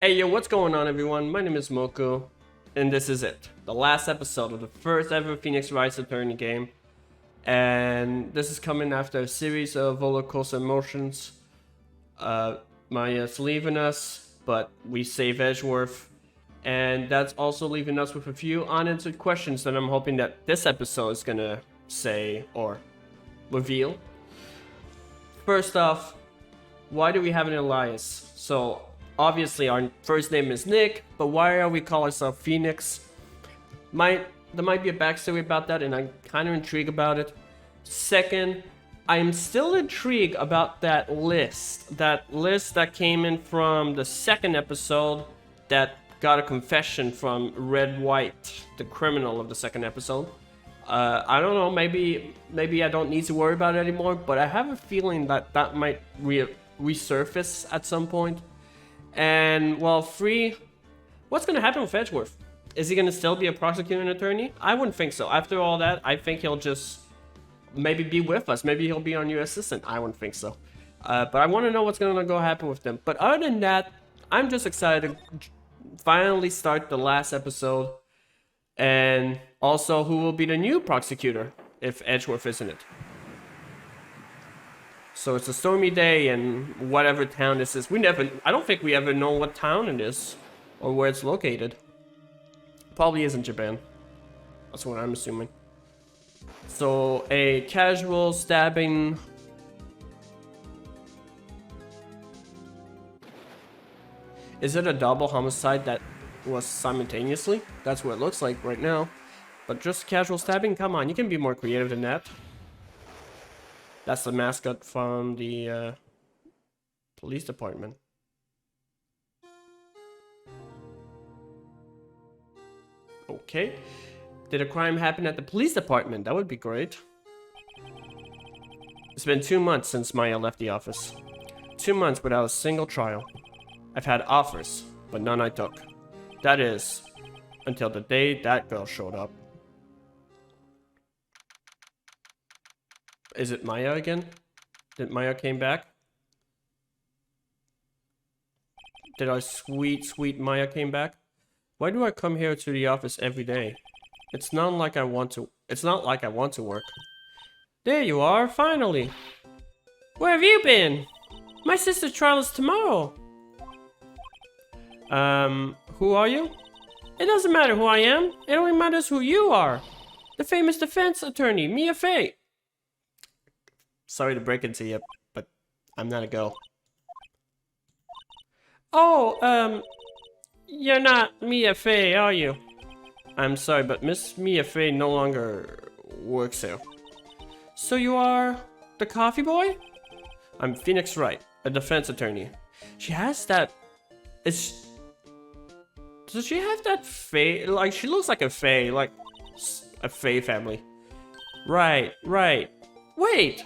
Hey yo, what's going on everyone? My name is Moku, and this is it. The last episode of the first ever Phoenix Wright attorney game. And this is coming after a series of rollercoaster emotions. Maya's leaving us, but we save Edgeworth. And that's also leaving us with a few unanswered questions that I'm hoping that this episode is gonna say or reveal. First off, why do we have an alias? So, obviously our first name is Nick, but why are we calling ourselves Phoenix? There might be a backstory about that, and I'm kind of intrigued about it. Second, I am still intrigued about that list. That list that came in from the second episode that got a confession from Wright, the criminal of the second episode. I don't know, maybe I don't need to worry about it anymore, but I have a feeling that that might resurface at some point. And, well, 3, what's going to happen with Edgeworth? Is he going to still be a prosecuting attorney? I wouldn't think so. After all that, I think he'll just maybe be with us. Maybe he'll be our new assistant. I wouldn't think so. But I want to know what's going to go happen with them. But other than that, I'm just excited to finally start the last episode. And also, who will be the new prosecutor if Edgeworth isn't it? So it's a stormy day in whatever town this is. I don't think we ever know what town it is or where it's located. Probably isn't Japan. That's what I'm assuming. So a casual stabbing. Is it a double homicide that was simultaneously? That's what it looks like right now. But just casual stabbing? Come on, you can be more creative than that. That's the mascot from the police department. Okay. Did a crime happen at the police department? That would be great. It's been 2 months since Maya left the office. 2 months without a single trial. I've had offers, but none I took. That is, until the day that girl showed up. Is it Maya again? Did Maya came back? Did our sweet Maya came back? Why do I come here to the office every day? It's not like I want to work. There you are, finally. Where have you been? My sister's trial is tomorrow. Who are you? It doesn't matter who I am. It only matters who you are. The famous defense attorney, Mia Fey. Sorry to break it to you, but I'm not a girl. Oh, you're not Mia Fey, are you? I'm sorry, but Miss Mia Fey no longer works here. So you are the coffee boy? I'm Phoenix Wright, a defense attorney. She has that... Does she have that Fey? Like, she looks like a Fey, like a Fey family. Right. Wait!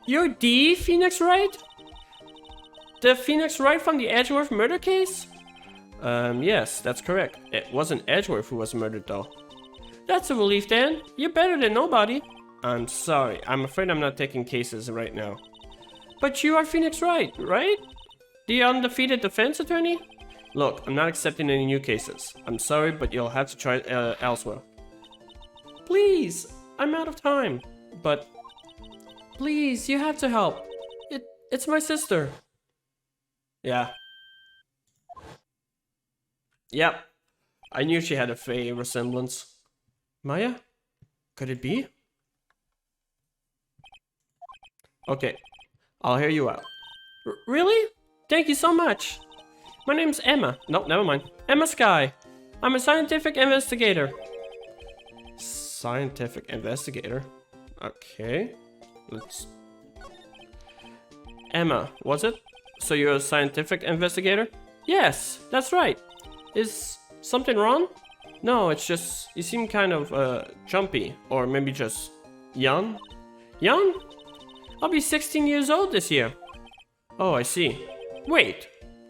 You're the Phoenix Wright? The Phoenix Wright from the Edgeworth murder case? Yes, that's correct. It wasn't Edgeworth who was murdered though. That's a relief then. You're better than nobody. I'm sorry. I'm afraid I'm not taking cases right now. But you are Phoenix Wright, right? The undefeated defense attorney? Look, I'm not accepting any new cases. I'm sorry, but you'll have to try elsewhere. Please, I'm out of time. But... please, you have to help. It's my sister. Yeah. Yep. I knew she had a Fey resemblance. Maya? Could it be? Okay. I'll hear you out. Really? Thank you so much. My name's Emma. Nope, never mind. Emma Sky. I'm a scientific investigator. Scientific investigator? Okay. Let's... Emma, was it? So you're a scientific investigator? Yes, that's right. Is something wrong? No, it's just you seem kind of jumpy, or maybe just young. Young? I'll be 16 years old this year. Oh, I see. Wait,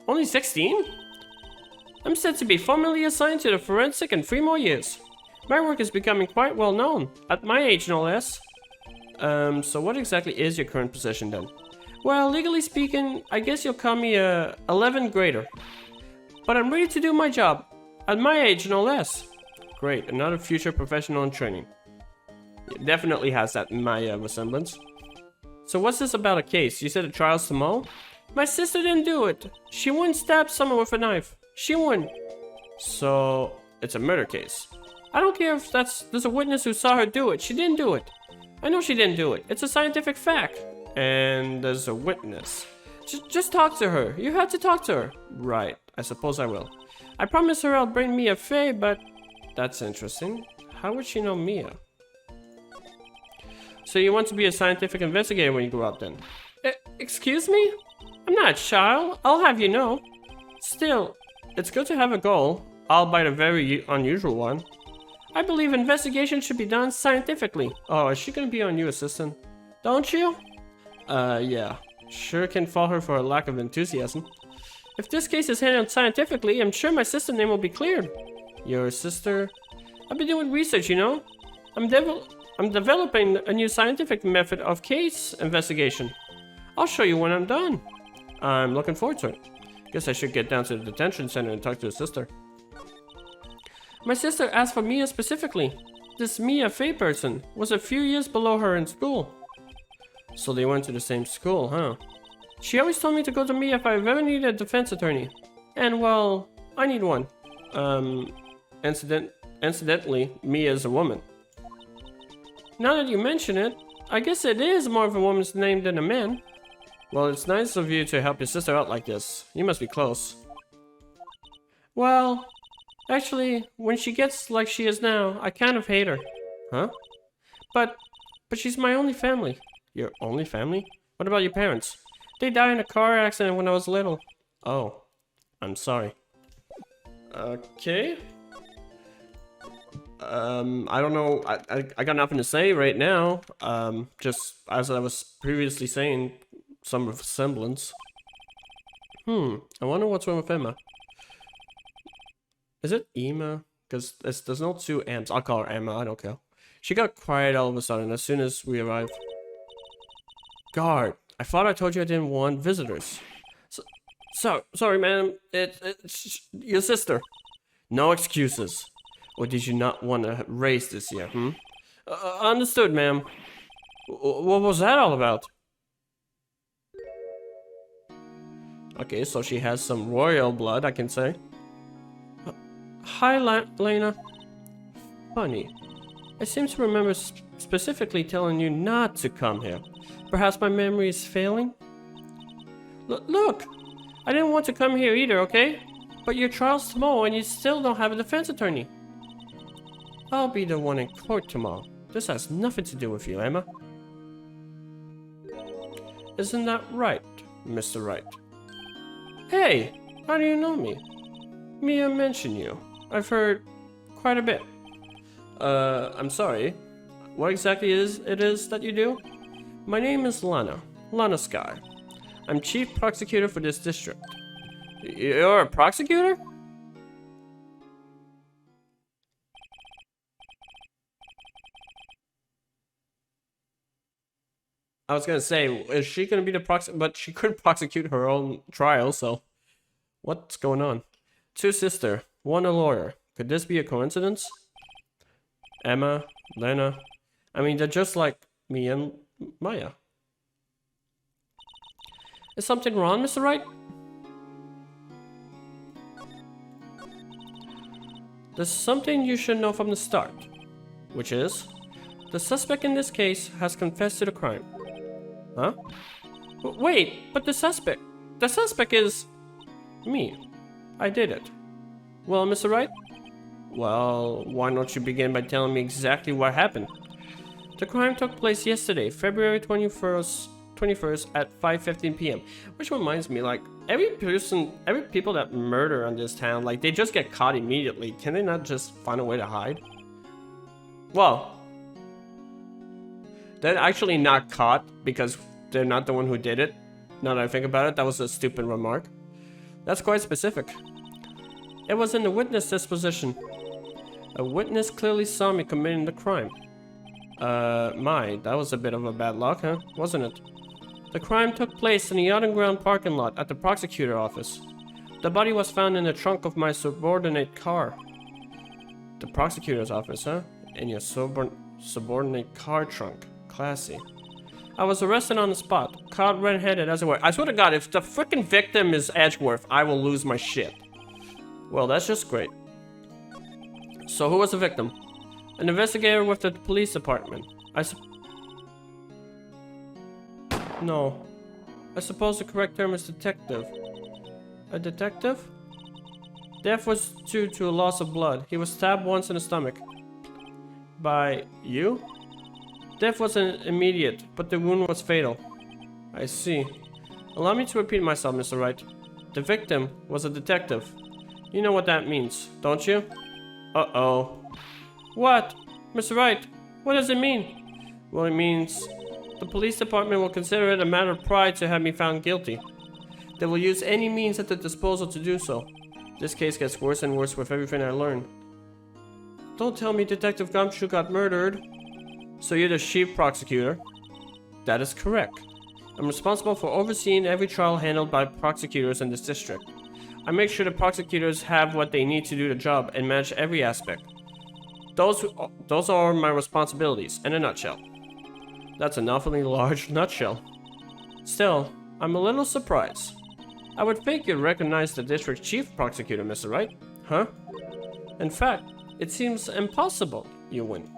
only 16? I'm set to be formally assigned to the forensic in 3 more years. My work is becoming quite well known, at my age no less. So what exactly is your current position then? Well, legally speaking, I guess you'll call me a 11th grader. but I'm ready to do my job. At my age, no less. Great, another future professional in training. It definitely has that Maya resemblance. So what's this about a case? You said the trial's tomorrow? My sister didn't do it. She wouldn't stab someone with a knife. She wouldn't. So, it's a murder case. I don't care if there's a witness who saw her do it. She didn't do it. I know she didn't do it. It's a scientific fact. And there's a witness. Just talk to her. You have to talk to her. Right. I suppose I will. I promised her I'll bring Mia Fey, but... That's interesting. How would she know Mia? So you want to be a scientific investigator when you grow up then? Excuse me? I'm not a child. I'll have you know. Still, it's good to have a goal, albeit a very unusual one. I believe investigation should be done scientifically. Oh, is she gonna be our new assistant? Don't you? Yeah. Sure can fault her for a lack of enthusiasm. If this case is handled scientifically, I'm sure my sister's name will be cleared. Your sister? I've been doing research, you know. I'm developing a new scientific method of case investigation. I'll show you when I'm done. I'm looking forward to it. Guess I should get down to the detention center and talk to his sister. My sister asked for Mia specifically. This Mia Fey person was a few years below her in school. So they went to the same school, huh? She always told me to go to Mia if I ever needed a defense attorney. And well, I need one. Incidentally, Mia is a woman. Now that you mention it, I guess it is more of a woman's name than a man. Well, it's nice of you to help your sister out like this. You must be close. Well, actually, when she gets like she is now, I kind of hate her. Huh? But she's my only family. Your only family? What about your parents? They died in a car accident when I was little. Oh, I'm sorry. Okay. I don't know. I got nothing to say right now. Just as I was previously saying, some resemblance. I wonder what's wrong with Emma. Is it Emma? Because there's no two M's. I'll call her Emma. I don't care. She got quiet all of a sudden as soon as we arrived. Guard, I thought I told you I didn't want visitors. Sorry, ma'am. It's your sister. No excuses. Or did you not want to race this year, understood, ma'am. What was that all about? Okay, so she has some royal blood, I can say. Hi, Lena. Funny. I seem to remember specifically telling you not to come here. Perhaps my memory is failing? Look! I didn't want to come here either, okay? But your trial's tomorrow and you still don't have a defense attorney. I'll be the one in court tomorrow. This has nothing to do with you, Emma. Isn't that right, Mr. Wright? Hey, how do you know me? Mia mentioned you. I've heard quite a bit. I'm sorry. What exactly is it that you do? My name is Lana Sky. I'm chief prosecutor for this district. You're a prosecutor? I was gonna say, is she gonna be the prosecutor? But she couldn't prosecute her own trial, so... What's going on? Two sisters, one a lawyer. Could this be a coincidence? Emma, Lena... I mean, they're just like me and Maya. Is something wrong, Mr. Wright? There's something you should know from the start. Which is... The suspect in this case has confessed to the crime. Huh? Wait, but the suspect is... me. I did it. Well, Mr. Wright? Well, why don't you begin by telling me exactly what happened? The crime took place yesterday, February 21st at 5:15 p.m. Which reminds me, like, every people that murder in this town, like, they just get caught immediately. Can they not just find a way to hide? Well, they're actually not caught because they're not the one who did it. Now that I think about it, that was a stupid remark. That's quite specific. It was in the witness disposition. A witness clearly saw me committing the crime. That was a bit of a bad luck, huh? Wasn't it? The crime took place in the underground parking lot at the prosecutor office. The body was found in the trunk of my subordinate car. The prosecutor's office, huh? In your subordinate car trunk. Classy. I was arrested on the spot, caught red-handed as it were. I swear to God, if the freaking victim is Edgeworth, I will lose my shit. Well, that's just great. So who was the victim? An investigator with the police department. No. I suppose the correct term is detective. A detective? Death was due to a loss of blood. He was stabbed once in the stomach. By you? Death wasn't immediate, but the wound was fatal. I see. Allow me to repeat myself, Mr. Wright. The victim was a detective. You know what that means, don't you? Uh-oh. What? Mr. Wright, what does it mean? Well, it means the police department will consider it a matter of pride to have me found guilty. They will use any means at their disposal to do so. This case gets worse and worse with everything I learn. Don't tell me Detective Gumshoe got murdered. So you're the chief prosecutor? That is correct. I'm responsible for overseeing every trial handled by prosecutors in this district. I make sure the prosecutors have what they need to do the job and manage every aspect. Those are my responsibilities, in a nutshell. That's an awfully large nutshell. Still, I'm a little surprised. I would think you'd recognize the district chief prosecutor, Mr. Wright. Huh? In fact, it seems impossible you win.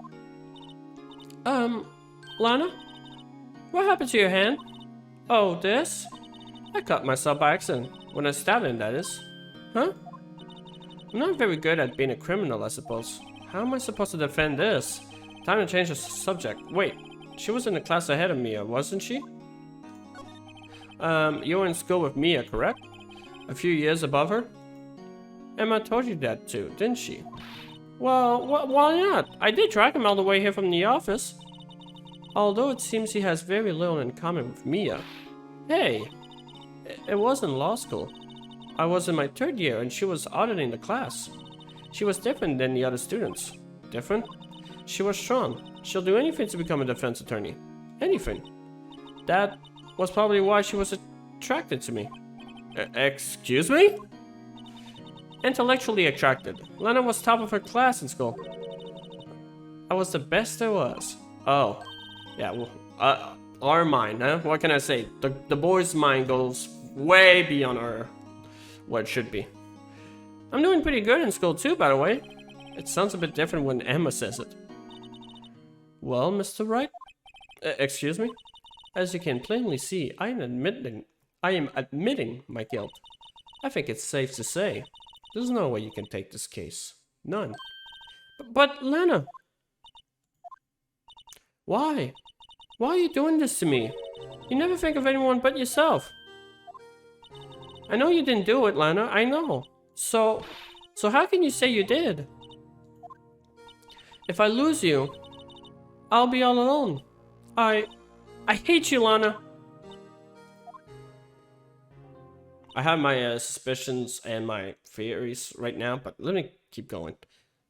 Lana? What happened to your hand? Oh, this? I cut myself by accident. When I stabbed him, that is. Huh? I'm not very good at being a criminal, I suppose. How am I supposed to defend this? Time to change the subject. Wait, she was in the class ahead of Mia, wasn't she? You were in school with Mia, correct? A few years above her? Emma told you that too, didn't she? Well, why not? I did track him all the way here from the office. Although it seems he has very little in common with Mia. Hey, it was in law school. I was in my 3rd year and she was auditing the class. She was different than the other students. Different? She was strong. She'll do anything to become a defense attorney. Anything. That was probably why she was attracted to me. Excuse me? Intellectually attracted. Lana was top of her class in school. I was the best there was. Oh. Yeah, well, our mind, huh? What can I say? The boy's mind goes way beyond what it should be. I'm doing pretty good in school too, by the way. It sounds a bit different when Emma says it. Well, Mr. Wright? Excuse me? As you can plainly see, I am admitting my guilt. I think it's safe to say there's no way you can take this case. None. But Lana! Why? Why are you doing this to me? You never think of anyone but yourself. I know you didn't do it, Lana. I know. So how can you say you did? If I lose you, I'll be all alone. I hate you, Lana. I have my suspicions and my theories right now, but let me keep going.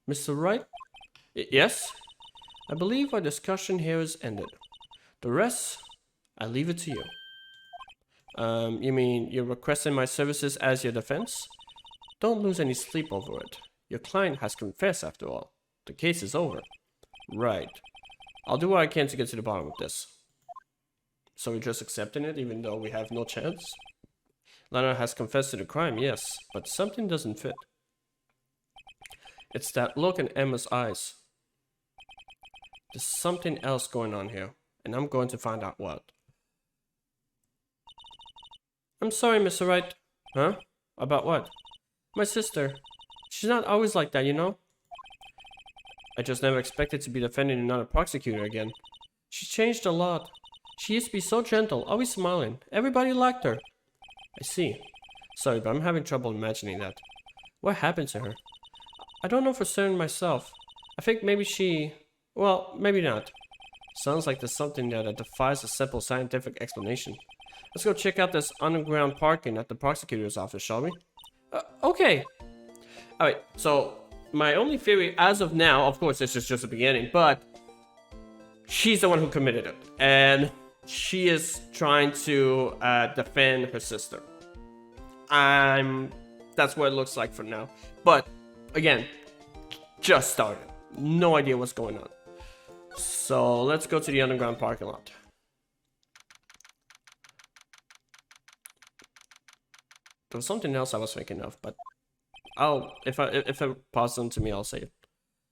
Mr. Wright? Yes? I believe our discussion here is ended. The rest, I leave it to you. You mean you're requesting my services as your defense? Don't lose any sleep over it. Your client has confessed after all. The case is over. Right. I'll do what I can to get to the bottom of this. So we're just accepting it even though we have no chance? Lana has confessed to the crime, yes, but something doesn't fit. It's that look in Emma's eyes. There's something else going on here, and I'm going to find out what. I'm sorry, Mr. Wright. Huh? About what? My sister. She's not always like that, you know? I just never expected to be defending another prosecutor again. She's changed a lot. She used to be so gentle, always smiling. Everybody liked her. I see. Sorry, but I'm having trouble imagining that. What happened to her? I don't know for certain myself. I think maybe she... Well, maybe not. Sounds like there's something there that defies a simple scientific explanation. Let's go check out this underground parking at the prosecutor's office, shall we? Okay. Alright, so my only theory as of now, of course this is just the beginning, but she's the one who committed it. And she is trying to defend her sister. I'm That's what it looks like for now. But again, just started. No idea what's going on. So let's go to the underground parking lot. There was something else I was thinking of, but if it pops into me, I'll say it.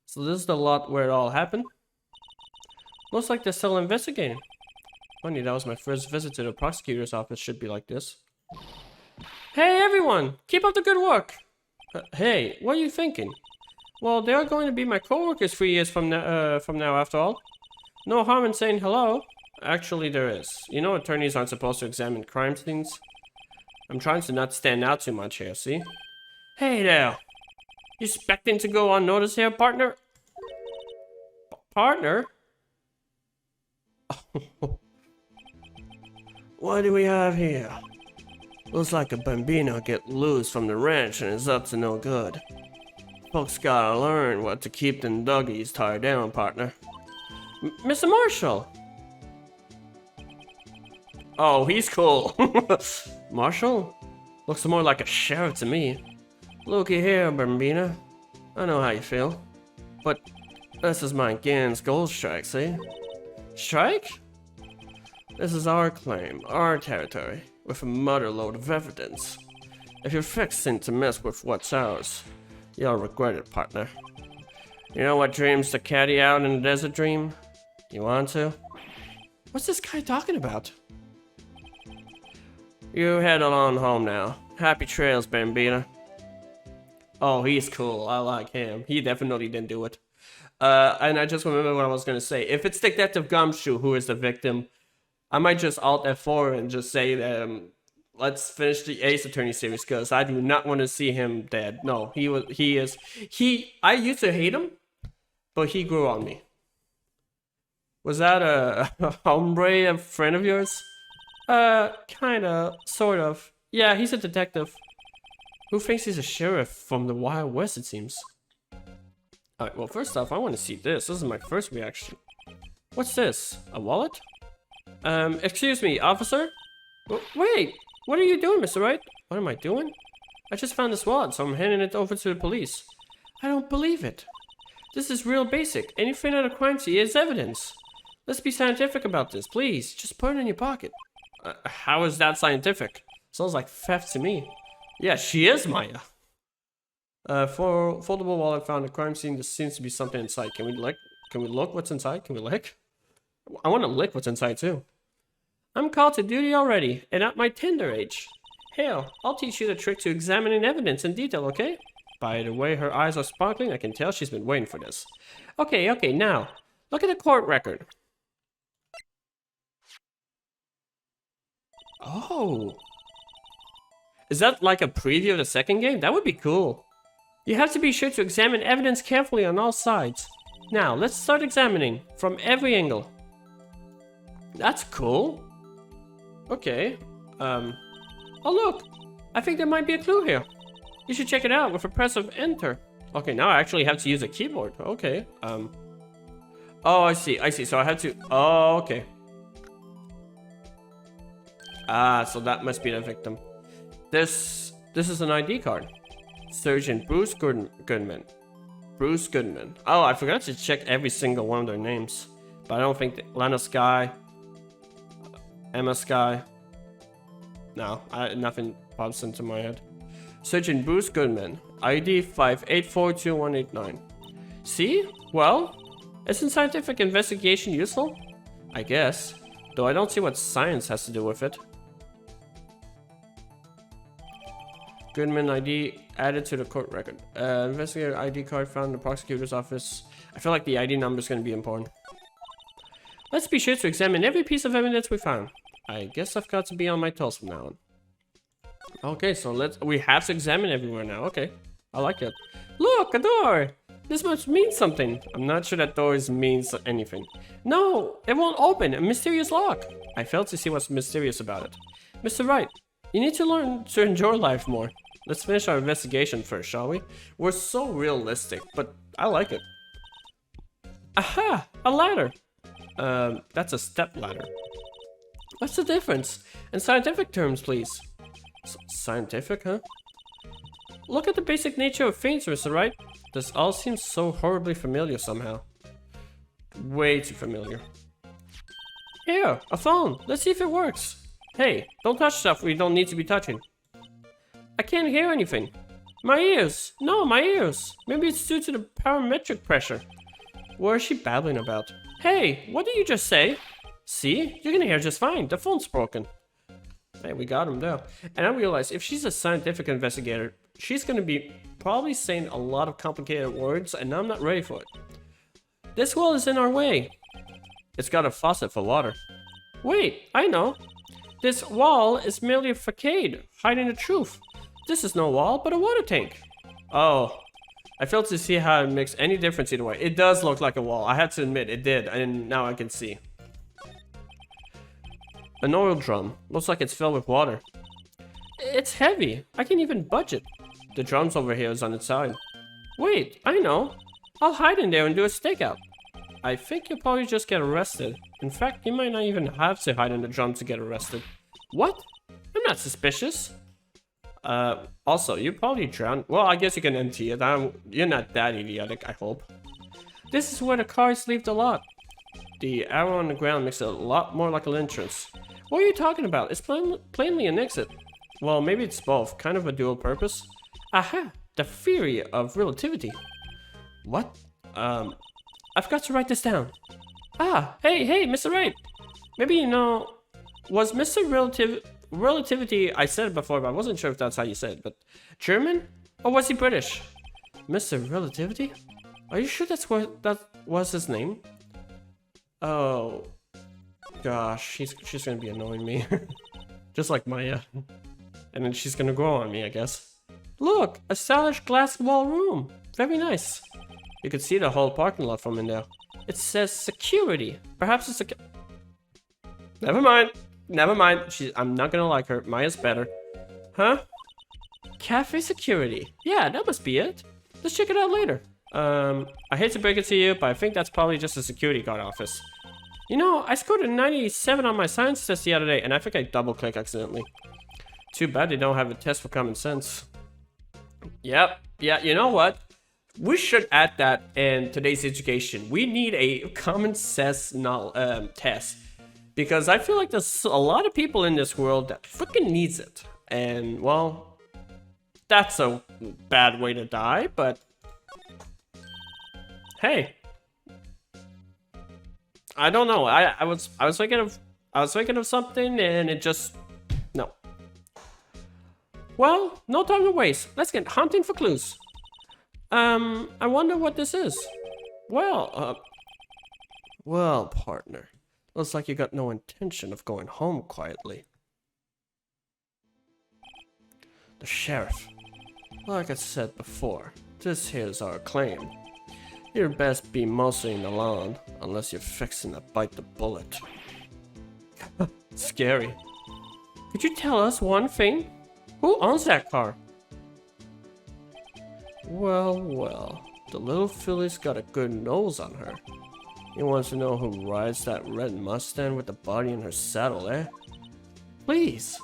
So this is the lot where it all happened. Looks like they're still investigating. Funny, that was my first visit to the prosecutor's office. Should be like this. Hey everyone, keep up the good work. Hey, what are you thinking? Well, they are going to be my co-workers 3 years from now after all. No harm in saying hello. Actually, there is. You know, attorneys aren't supposed to examine crime scenes. I'm trying to not stand out too much here, see? Hey there. You expecting to go unnoticed here, partner? Partner? What do we have here? Looks like a bambino get loose from the ranch and is up to no good. Folks gotta learn what to keep them doggies tied down, partner. Mr. Marshall! Oh, he's cool. Marshall? Looks more like a sheriff to me. Looky here, bambina. I know how you feel. But this is my Gans gold strike, see? Strike? This is our claim, our territory, with a mother load of evidence. If you're fixing to mess with what's ours, you'll regret it, partner. You know what dreams the caddy out in the desert dream? You want to? What's this guy talking about? You head on home now. Happy trails, Bambina. Oh, he's cool. I like him. He definitely didn't do it. And I just remember what I was going to say. If it's Detective Gumshoe who is the victim, I might just Alt F4 and just say, let's finish the Ace Attorney series, because I do not want to see him dead. No, I used to hate him, but he grew on me. Was that a hombre, a friend of yours? Kinda, sort of. Yeah, he's a detective. Who thinks he's a sheriff from the Wild West, it seems? Alright, well, first off, I want to see this. This is my first reaction. What's this? A wallet? Excuse me, officer? Wait, what are you doing, Mr. Wright? What am I doing? I just found this wallet, so I'm handing it over to the police. I don't believe it. This is real basic. Anything at a crime scene is evidence. Let's be scientific about this, please. Just put it in your pocket. How is that scientific? Sounds like theft to me. Yeah, she is Maya. For foldable wallet found at crime scene, there seems to be something inside. Can we lick? Can we look what's inside? Can we lick? I want to lick what's inside too. I'm called to duty already, and at my tender age. Hell, I'll teach you the trick to examining evidence in detail, okay? By the way her eyes are sparkling, I can tell she's been waiting for this. Okay, now, look at the court record. Oh. Is that like a preview of the second game? That would be cool. You have to be sure to examine evidence carefully on all sides. Now, let's start examining from every angle. That's cool. Okay. Oh look, I think there might be a clue here. You should check it out with a press of enter. Okay, now I actually have to use a keyboard. Okay. Oh, I see. So I have to. Oh, okay. Ah, so that must be the victim. This is an ID card. Sergeant Bruce Goodman. Bruce Goodman. Oh, I forgot to check every single one of their names. But I don't think Lana Sky, Emma Sky. No, nothing pops into my head. Sergeant Bruce Goodman. ID 5842189. See? Well, isn't scientific investigation useful? I guess. Though I don't see what science has to do with it. Goodman ID added to the court record. Investigator ID card found in the prosecutor's office. I feel like the ID number is going to be important. Let's be sure to examine every piece of evidence we found. I guess I've got to be on my toes from now on. Okay, so we have to examine everywhere now. Okay, I like it. Look, a door! This must mean something. I'm not sure that doors means anything. No, it won't open. A mysterious lock. I failed to see what's mysterious about it. Mr. Wright, you need to learn to enjoy life more. Let's finish our investigation first, shall we? We're so realistic, but I like it. Aha! A ladder! That's a step ladder. What's the difference? In scientific terms, please. Scientific, huh? Look at the basic nature of feints, Mr. Wright. This all seems so horribly familiar somehow. Way too familiar. Here, a phone. Let's see if it works. Hey, don't touch stuff we don't need to be touching. I can't hear anything. My ears. No, my ears. Maybe it's due to the parametric pressure. What is she babbling about? Hey, what did you just say? See? You're gonna hear just fine. The phone's broken. Hey, we got him though. And I realized if she's a scientific investigator, she's gonna be probably saying a lot of complicated words, and I'm not ready for it. This wall is in our way. It's got a faucet for water. Wait, I know. This wall is merely a facade, hiding the truth. This is no wall, but a water tank. Oh, I failed to see how it makes any difference either way. It does look like a wall. I have to admit, it did, and now I can see. An oil drum. Looks like it's filled with water. It's heavy. I can't even budge it. The drum's over here is on its side. Wait, I know. I'll hide in there and do a stakeout. I think you'll probably just get arrested. In fact, you might not even have to hide in the drum to get arrested. What? I'm not suspicious. Also, you probably drowned. Well, I guess you can empty it. You're not that idiotic, I hope. This is where the cars leave the lot. The arrow on the ground makes it a lot more like an entrance. What are you talking about? It's plainly an exit. Well, maybe it's both. Kind of a dual purpose. Aha! The theory of relativity. What? I've got to write this down. Ah, hey, Mr. Wright. Maybe you know, was Mr. Relativity, I said it before, but I wasn't sure if that's how you said it, but German? Or was he British? Mr. Relativity? Are you sure that was his name? Oh, gosh, she's gonna be annoying me. Just like Maya. And then she's gonna grow on me, I guess. Look, a stylish glass wall room. Very nice. You can see the whole parking lot from in there. It says security. Perhaps it's a... Never mind. I'm not gonna like her. Maya's better. Huh? Cafe security. Yeah, that must be it. Let's check it out later. I hate to break it to you, but I think that's probably just a security guard office. You know, I scored a 97 on my science test the other day, and I think I double-clicked accidentally. Too bad they don't have a test for common sense. Yep. Yeah, you know what? We should add that in today's education. We need a common sense test. Because I feel like there's a lot of people in this world that freaking needs it. And, well, that's a bad way to die, but... Hey. I don't know. I was thinking of something and it just... No. Well, no time to waste. Let's get hunting for clues. I wonder what this is. Well, partner. Looks like you got no intention of going home quietly. The sheriff. Like I said before, this here's our claim. You'd best be mostly in the lawn, unless you're fixing to bite the bullet. Scary. Could you tell us one thing? Who owns that car? Well, the little filly's got a good nose on her. You want to know who rides that red Mustang with the body in her saddle, eh? Please.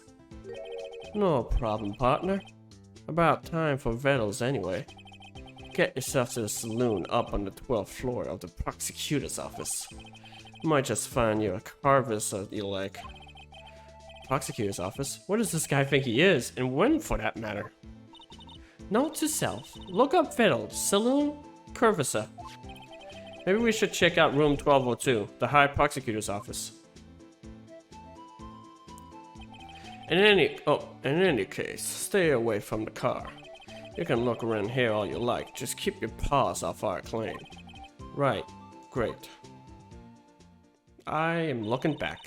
No problem, partner. About time for Vettles anyway. Get yourself to the saloon up on the 12th floor of the prosecutor's office. Might just find you a carvis that you like. Prosecutor's office? What does this guy think he is? And when, for that matter? Note to self. Look up Vettles, saloon, Curvisa. Maybe we should check out room 1202, the High Prosecutor's office. In any case, stay away from the car. You can look around here all you like, just keep your paws off our claim. Right, great. I am looking back.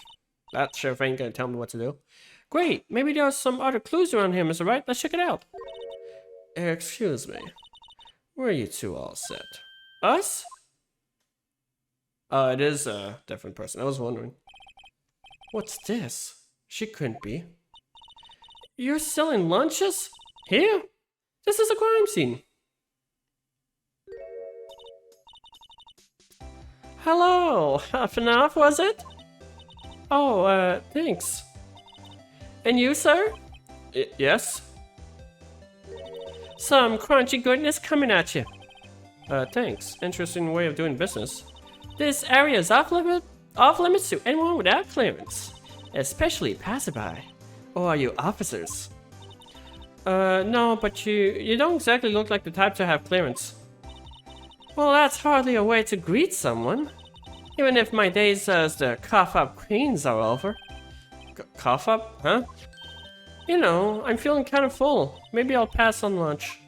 That sheriff ain't gonna tell me what to do. Great, maybe there's some other clues around here, Mr. Wright. Let's check it out. Excuse me. Where are you two all set? Us? It is a different person. I was wondering. What's this? She couldn't be. You're selling lunches? Here? This is a crime scene. Hello. Half enough, was it? Oh, thanks. And you, sir? Yes? Some crunchy goodness coming at you. Thanks. Interesting way of doing business. This area is off limits to anyone without clearance, especially passerby. Or are you officers? No, but you don't exactly look like the type to have clearance. Well, that's hardly a way to greet someone. Even if my days as the cough-up queens are over. Cough up? Huh? You know, I'm feeling kind of full. Maybe I'll pass on lunch.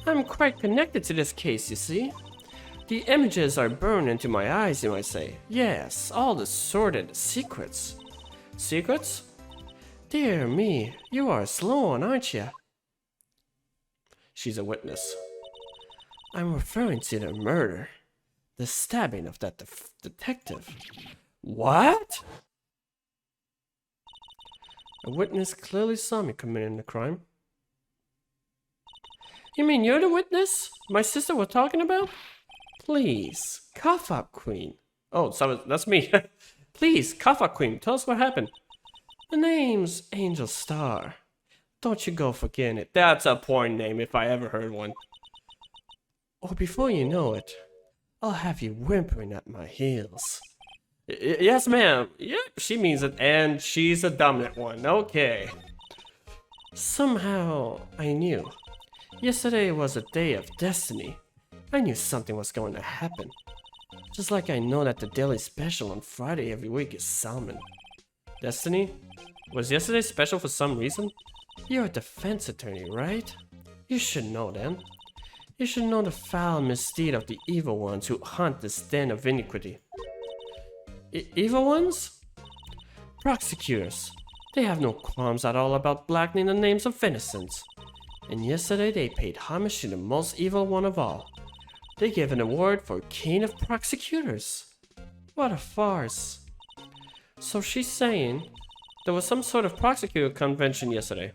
I'm quite connected to this case, you see. The images are burned into my eyes, you might say. Yes, all the sordid secrets. Secrets? Dear me, you are a slow one, aren't you? She's a witness. I'm referring to the murder. The stabbing of that detective. What? A witness clearly saw me committing the crime. You mean you're the witness my sister was talking about? Please, cough up, Queen. Oh, sorry, that's me. Please, cough up, Queen. Tell us what happened. The name's Angel Star. Don't you go forgetting it. That's a porn name if I ever heard one. Or before you know it, I'll have you whimpering at my heels. Yes, ma'am. Yep, she means it, and she's a dominant one. Okay. Somehow, I knew. Yesterday was a day of destiny. I knew something was going to happen. Just like I know that the daily special on Friday every week is salmon. Destiny? Was yesterday special for some reason? You're a defense attorney, right? You should know then. You should know the foul misdeed of the evil ones who haunt this den of iniquity. Evil ones? Prosecutors. They have no qualms at all about blackening the names of innocents. And yesterday they paid homage to the most evil one of all. They gave an award for King of Prosecutors. What a farce. So she's saying there was some sort of prosecutor convention yesterday.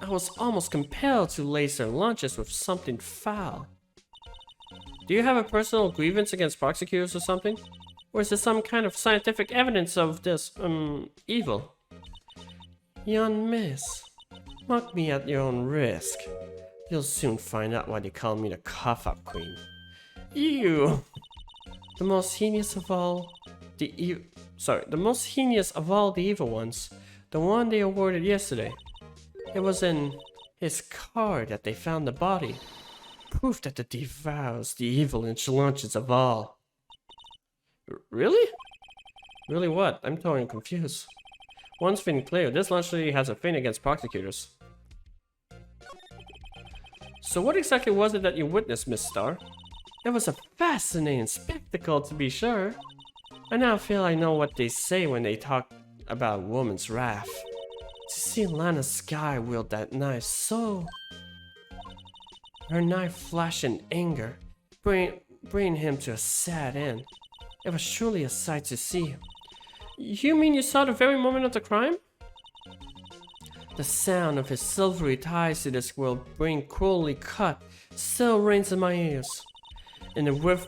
I was almost compelled to lace their lunches with something foul. Do you have a personal grievance against prosecutors or something? Or is there some kind of scientific evidence of this, evil? Young miss, mock me at your own risk. You'll soon find out why they call me the cough-up queen. Ew! The most heinous of all the evil ones, the one they awarded yesterday. It was in his car that they found the body. Proof that it devours the evil lunches of all. Really? Really what? I'm totally confused. One's been clear, this lunch lady has a thing against prosecutors. So what exactly was it that you witnessed, Miss Star? It was a fascinating spectacle, to be sure. I now feel I know what they say when they talk about woman's wrath. To see Lana Skye wield that knife so... Her knife flashed in anger, bringing him to a sad end. It was surely a sight to see. You mean you saw the very moment of the crime? The sound of his silvery ties to this world being cruelly cut still rings in my ears. In the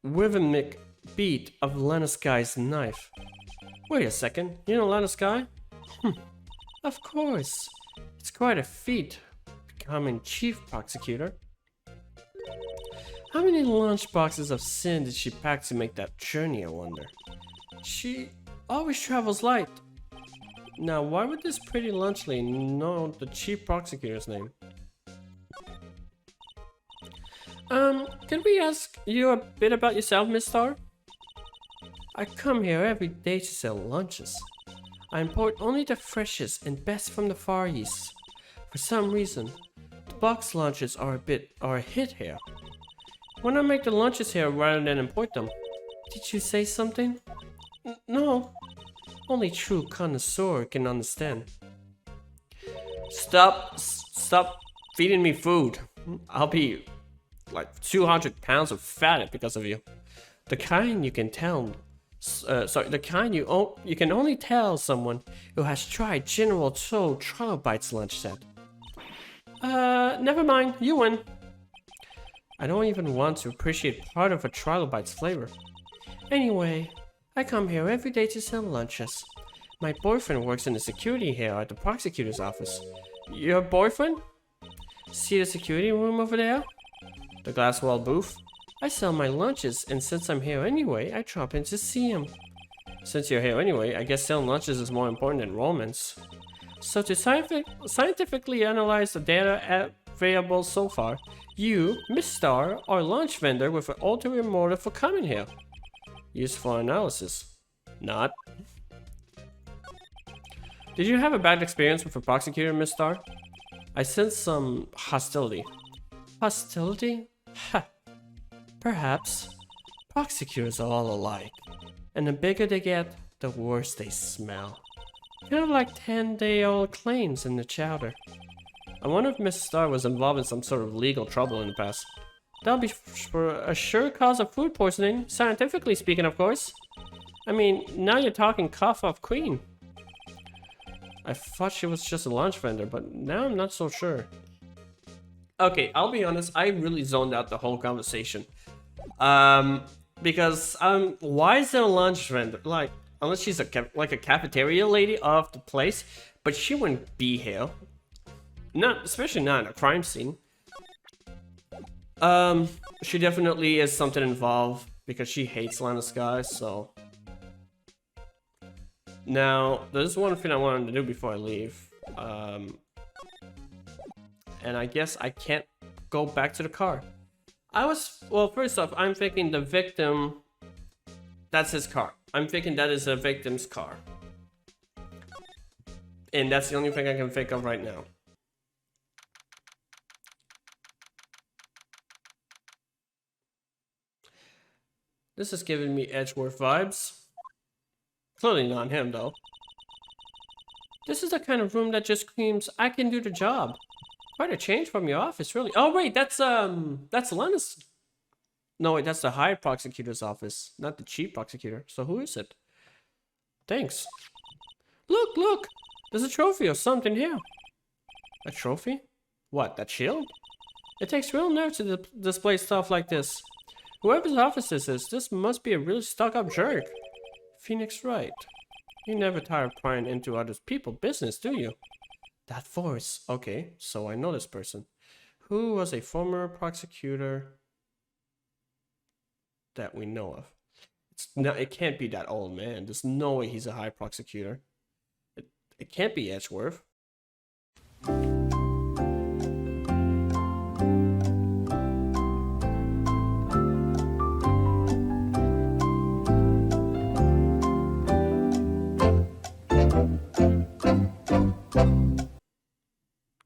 rhythmic beat of Lana Skye's knife. Wait a second, you know Lana Skye? Of course. It's quite a feat, becoming chief prosecutor. How many lunchboxes of sin did she pack to make that journey, I wonder? She always travels light. Now, why would this pretty lunch lady know the chief prosecutor's name? Can we ask you a bit about yourself, Miss Star? I come here every day to sell lunches. I import only the freshest and best from the Far East. For some reason, the box lunches are a hit here. Why not make the lunches here rather than import them? Did you say something? No. Only true connoisseur can understand. Stop feeding me food. I'll be like 200 pounds of fat because of you. The kind you can tell. The kind you can only tell someone who has tried General Tso Trilobites lunch set. Never mind, you win. I don't even want to appreciate part of a Trilobite's flavor. Anyway, I come here every day to sell lunches. My boyfriend works in the security here at the prosecutor's office. Your boyfriend? See the security room over there? The glass wall booth? I sell my lunches, and since I'm here anyway, I drop in to see him. Since you're here anyway, I guess selling lunches is more important than romance. So to scientifically analyze the data available so far, you, Miss Star, are a lunch vendor with an ulterior motive for coming here. Used for analysis. Not. Did you have a bad experience with a prosecutor, Miss Star? I sense some hostility. Hostility? Ha. Perhaps. Prosecutors are all alike. And the bigger they get, the worse they smell. Kind of like 10-day-old claims in the chowder. I wonder if Miss Star was involved in some sort of legal trouble in the past. That'll be for a sure cause of food poisoning, scientifically speaking, of course. I mean, now you're talking cough off queen. I thought she was just a lunch vendor, but now I'm not so sure. Okay, I'll be honest, I really zoned out the whole conversation. Because, why is there a lunch vendor? Like, unless she's like a cafeteria lady of the place, but she wouldn't be here. Not, especially not in a crime scene. She definitely is something involved because she hates Lana Sky, so. Now, there's one thing I wanted to do before I leave. And I guess I can't go back to the car. Well, first off, I'm thinking the victim, that's his car. I'm thinking that is a victim's car. And that's the only thing I can think of right now. This is giving me Edgeworth vibes. Clearly not him, though. This is the kind of room that just screams, I can do the job. Quite a change from your office, really. Oh, wait, that's Lena's. No, wait, that's the high prosecutor's office, not the chief prosecutor. So who is it? Thanks. Look, look! There's a trophy or something here. A trophy? What, that shield? It takes real nerve to display stuff like this. Whoever's office this is, this must be a really stuck-up jerk. Phoenix Wright. You never tire of prying into other people's business, do you? That voice. Okay, so I know this person. Who was a former prosecutor that we know of? It can't be that old man. There's no way he's a high prosecutor. It can't be Edgeworth.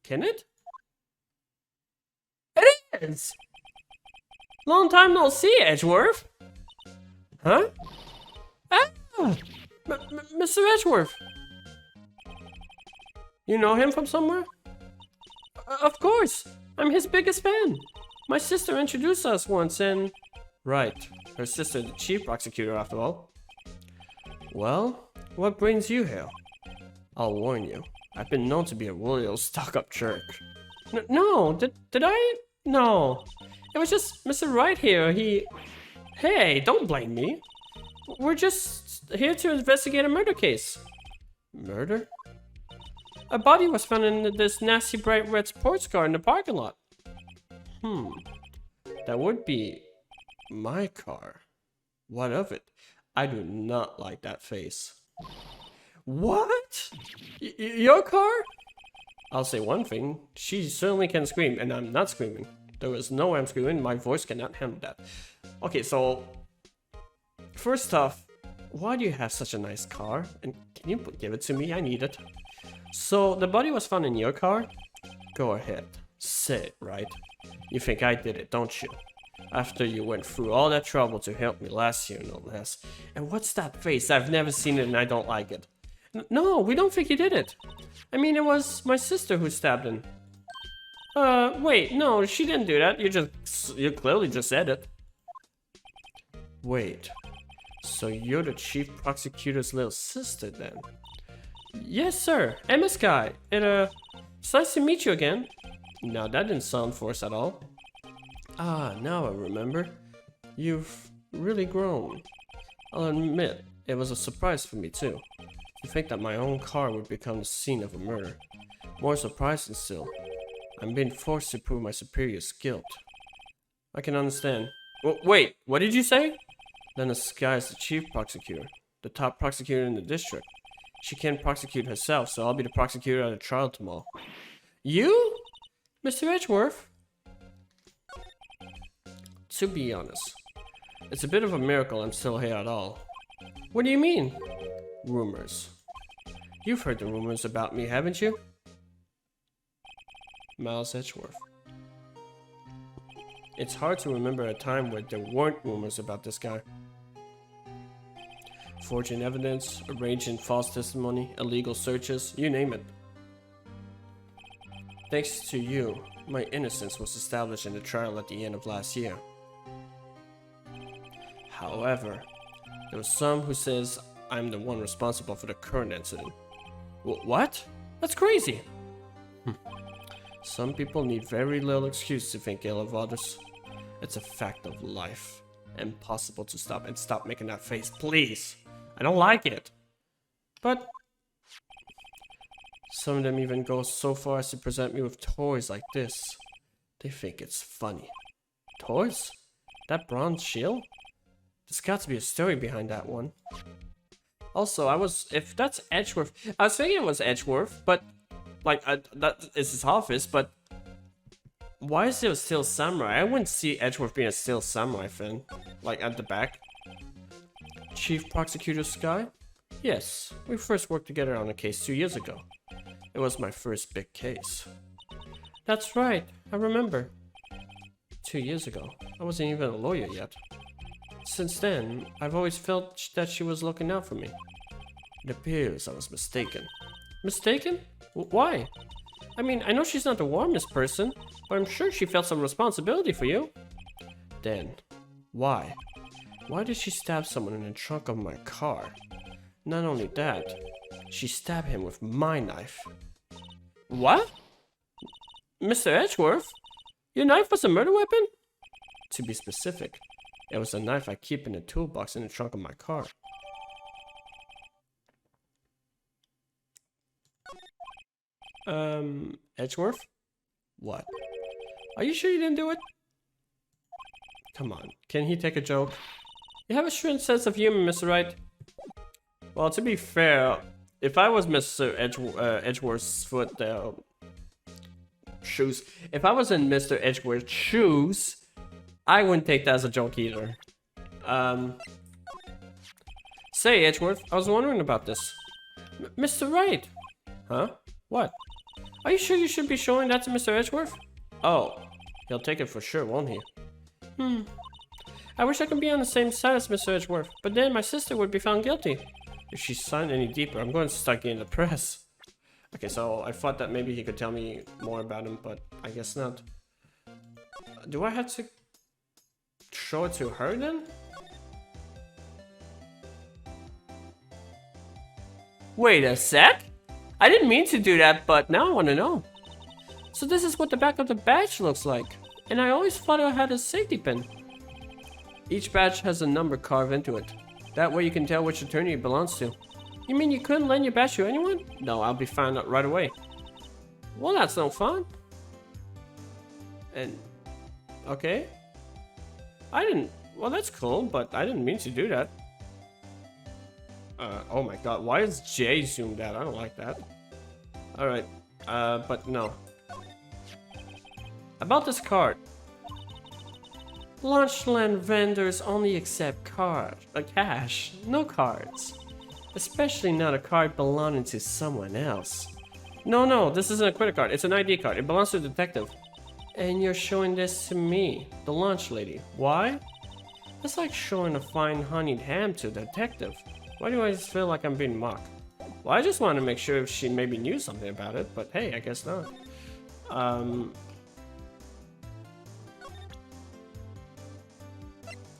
Can it? It is! Long time no see, Edgeworth. Huh? Ah! Mr. Edgeworth. You know him from somewhere? Of course! I'm his biggest fan. My sister introduced us once and... Right. Her sister, the chief prosecutor, after all. Well, what brings you here? I'll warn you. I've been known to be a royal stuck-up jerk. No, did I? No. It was just Mr. Wright here, Hey, don't blame me. We're just here to investigate a murder case. Murder? A body was found in this nasty bright red sports car in the parking lot. That would be my car. What of it? I do not like that face. What? Your car? I'll say one thing. She certainly can scream, and I'm not screaming. There is no way I'm screaming. My voice cannot handle that. Okay, so... First off, why do you have such a nice car? And can you give it to me? I need it. So, the body was found in your car? Go ahead. Say it, right? You think I did it, don't you? After you went through all that trouble to help me last year, no less. And what's that face? I've never seen it and I don't like it. No, we don't think you did it. I mean, it was my sister who stabbed him. Wait, no, she didn't do that. You clearly just said it. Wait, so you're the chief prosecutor's little sister then? Yes, sir. Emma Sky. It's nice to meet you again. No, that didn't sound forced at all. Ah, now I remember. You've really grown. I'll admit, it was a surprise for me too. To think that my own car would become the scene of a murder. More surprising still, I'm being forced to prove my superior's guilt. I can understand. Wait, what did you say? Then the Sky is the chief prosecutor, the top prosecutor in the district. She can't prosecute herself, so I'll be the prosecutor at a trial tomorrow. You? Mr. Edgeworth? To be honest, it's a bit of a miracle I'm still here at all. What do you mean? Rumors. You've heard the rumors about me, haven't you? Miles Edgeworth. It's hard to remember a time where there weren't rumors about this guy. Forging evidence, arranging false testimony, illegal searches, you name it. Thanks to you, my innocence was established in the trial at the end of last year. However, there was some who says I'm the one responsible for the current incident. What? That's crazy! Some people need very little excuse to think ill of others. It's a fact of life. Impossible to stop. And stop making that face, please! I don't like it! But some of them even go so far as to present me with toys like this. They think it's funny. Toys? That bronze shield? There's got to be a story behind that one. Also, if that's Edgeworth, I was thinking it was Edgeworth, but like that is his office, but why is there a steel samurai? I wouldn't see Edgeworth being a steel samurai fan, like at the back. Chief Prosecutor Sky? Yes, we first worked together on a case 2 years ago. It was my first big case. That's right, I remember. 2 years ago, I wasn't even a lawyer yet. Since then, I've always felt that she was looking out for me. It appears I was mistaken. Mistaken? Why? I mean, I know she's not the warmest person, but I'm sure she felt some responsibility for you. Then, why? Why did she stab someone in the trunk of my car? Not only that, she stabbed him with my knife. What? Mr. Edgeworth? Your knife was a murder weapon? To be specific, it was a knife I keep in the toolbox in the trunk of my car. Edgeworth? What? Are you sure you didn't do it? Come on, can he take a joke? You have a shrewd sense of humor, Mr. Wright. Well, to be fair, if I was Mr. Edgeworth's shoes, if I was in Mr. Edgeworth's shoes, I wouldn't take that as a joke either. Say, Edgeworth, I was wondering about this. Mr. Wright! Huh? What? Are you sure you should be showing that to Mr. Edgeworth? Oh, he'll take it for sure, won't he? I wish I could be on the same side as Mr. Edgeworth, but then my sister would be found guilty. If she signed any deeper, I'm going to start getting the press. Okay, so I thought that maybe he could tell me more about him, but I guess not. Do I have to show it to her then? Wait a sec? I didn't mean to do that, but now I want to know. So this is what the back of the badge looks like, and I always thought it had a safety pin. Each badge has a number carved into it. That way you can tell which attorney it belongs to. You mean you couldn't lend your badge to anyone? No, I'll be found out right away. Well, that's no fun. And, okay. Well, that's cool, but I didn't mean to do that. Oh my god, why is J zoomed out? I don't like that. Alright, but no. About this card. Launchland vendors only accept cash, no cards. Especially not a card belonging to someone else. No, this isn't a credit card, it's an ID card. It belongs to the detective. And you're showing this to me, the launch lady. Why? It's like showing a fine honeyed ham to a detective. Why do I just feel like I'm being mocked? Well, I just want to make sure if she maybe knew something about it, but hey, I guess not.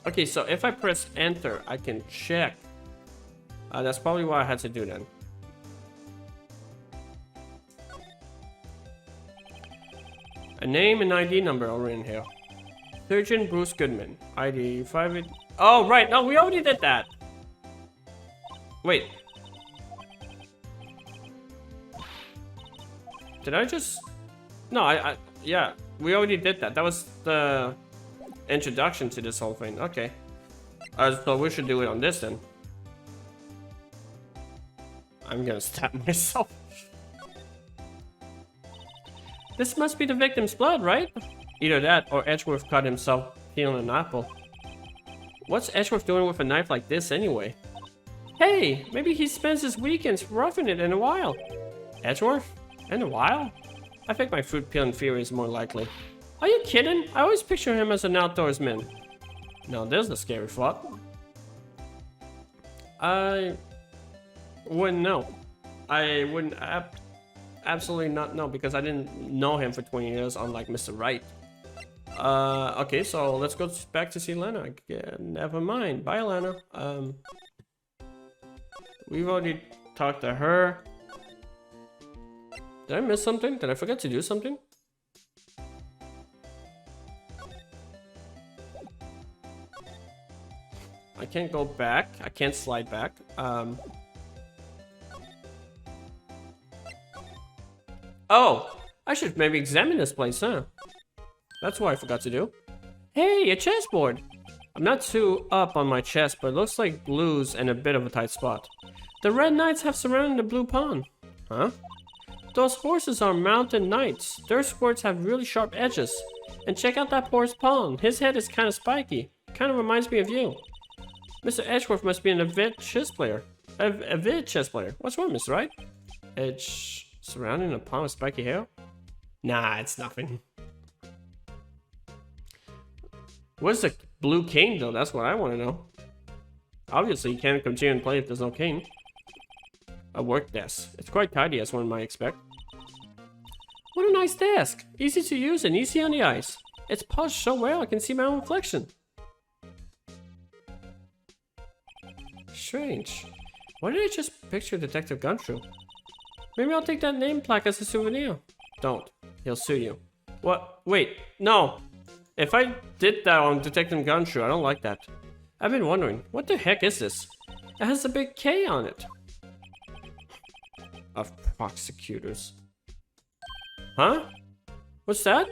Okay, so if I press enter, I can check. That's probably why I had to do that. A name and ID number are in here. Surgeon Bruce Goodman. ID 5... Oh, right. No, we already did that. Wait. Did I just... No, Yeah, we already did that. That was the introduction to this whole thing. Okay. So we should do it on this then. I'm gonna stab myself. This must be the victim's blood, right? Either that or Edgeworth cut himself peeling an apple. What's Edgeworth doing with a knife like this anyway? Hey, maybe he spends his weekends roughing it in a while. Edgeworth? In a while? I think my fruit peeling theory is more likely. Are you kidding? I always picture him as an outdoorsman. Now there's the scary thought. I wouldn't know. I wouldn't absolutely not know because I didn't know him for 20 years, unlike Mr. Wright. Okay, so let's go back to see Lena. Yeah, never mind. Bye, Lena. We've already talked to her. Did I miss something? Did I forget to do something? I can't go back. I can't slide back. Oh! I should maybe examine this place, huh? That's what I forgot to do. Hey, a chessboard! I'm not too up on my chess, but it looks like blue's in a bit of a tight spot. The red knights have surrounded the blue pawn. Huh? Those horses are mountain knights. Their swords have really sharp edges. And check out that horse pawn. His head is kind of spiky. Kind of reminds me of you. Mr. Edgeworth must be an avid chess player. Avid chess player. What's wrong, Mr. Wright? Edge surrounding a pawn with spiky hair? Nah, it's nothing. What's the blue cane though? That's what I want to know. Obviously, you can't continue and play if there's no cane. A work desk. It's quite tidy as one might expect. What a nice desk! Easy to use and easy on the eyes. It's polished so well I can see my own reflection. Strange. Why did I just picture Detective Gumshoe? Maybe I'll take that name plaque as a souvenir. Don't. He'll sue you. What? Wait. No. If I did that on Detective Gumshoe, I don't like that. I've been wondering, what the heck is this? It has a big K on it. Of prosecutors. Huh? What's that?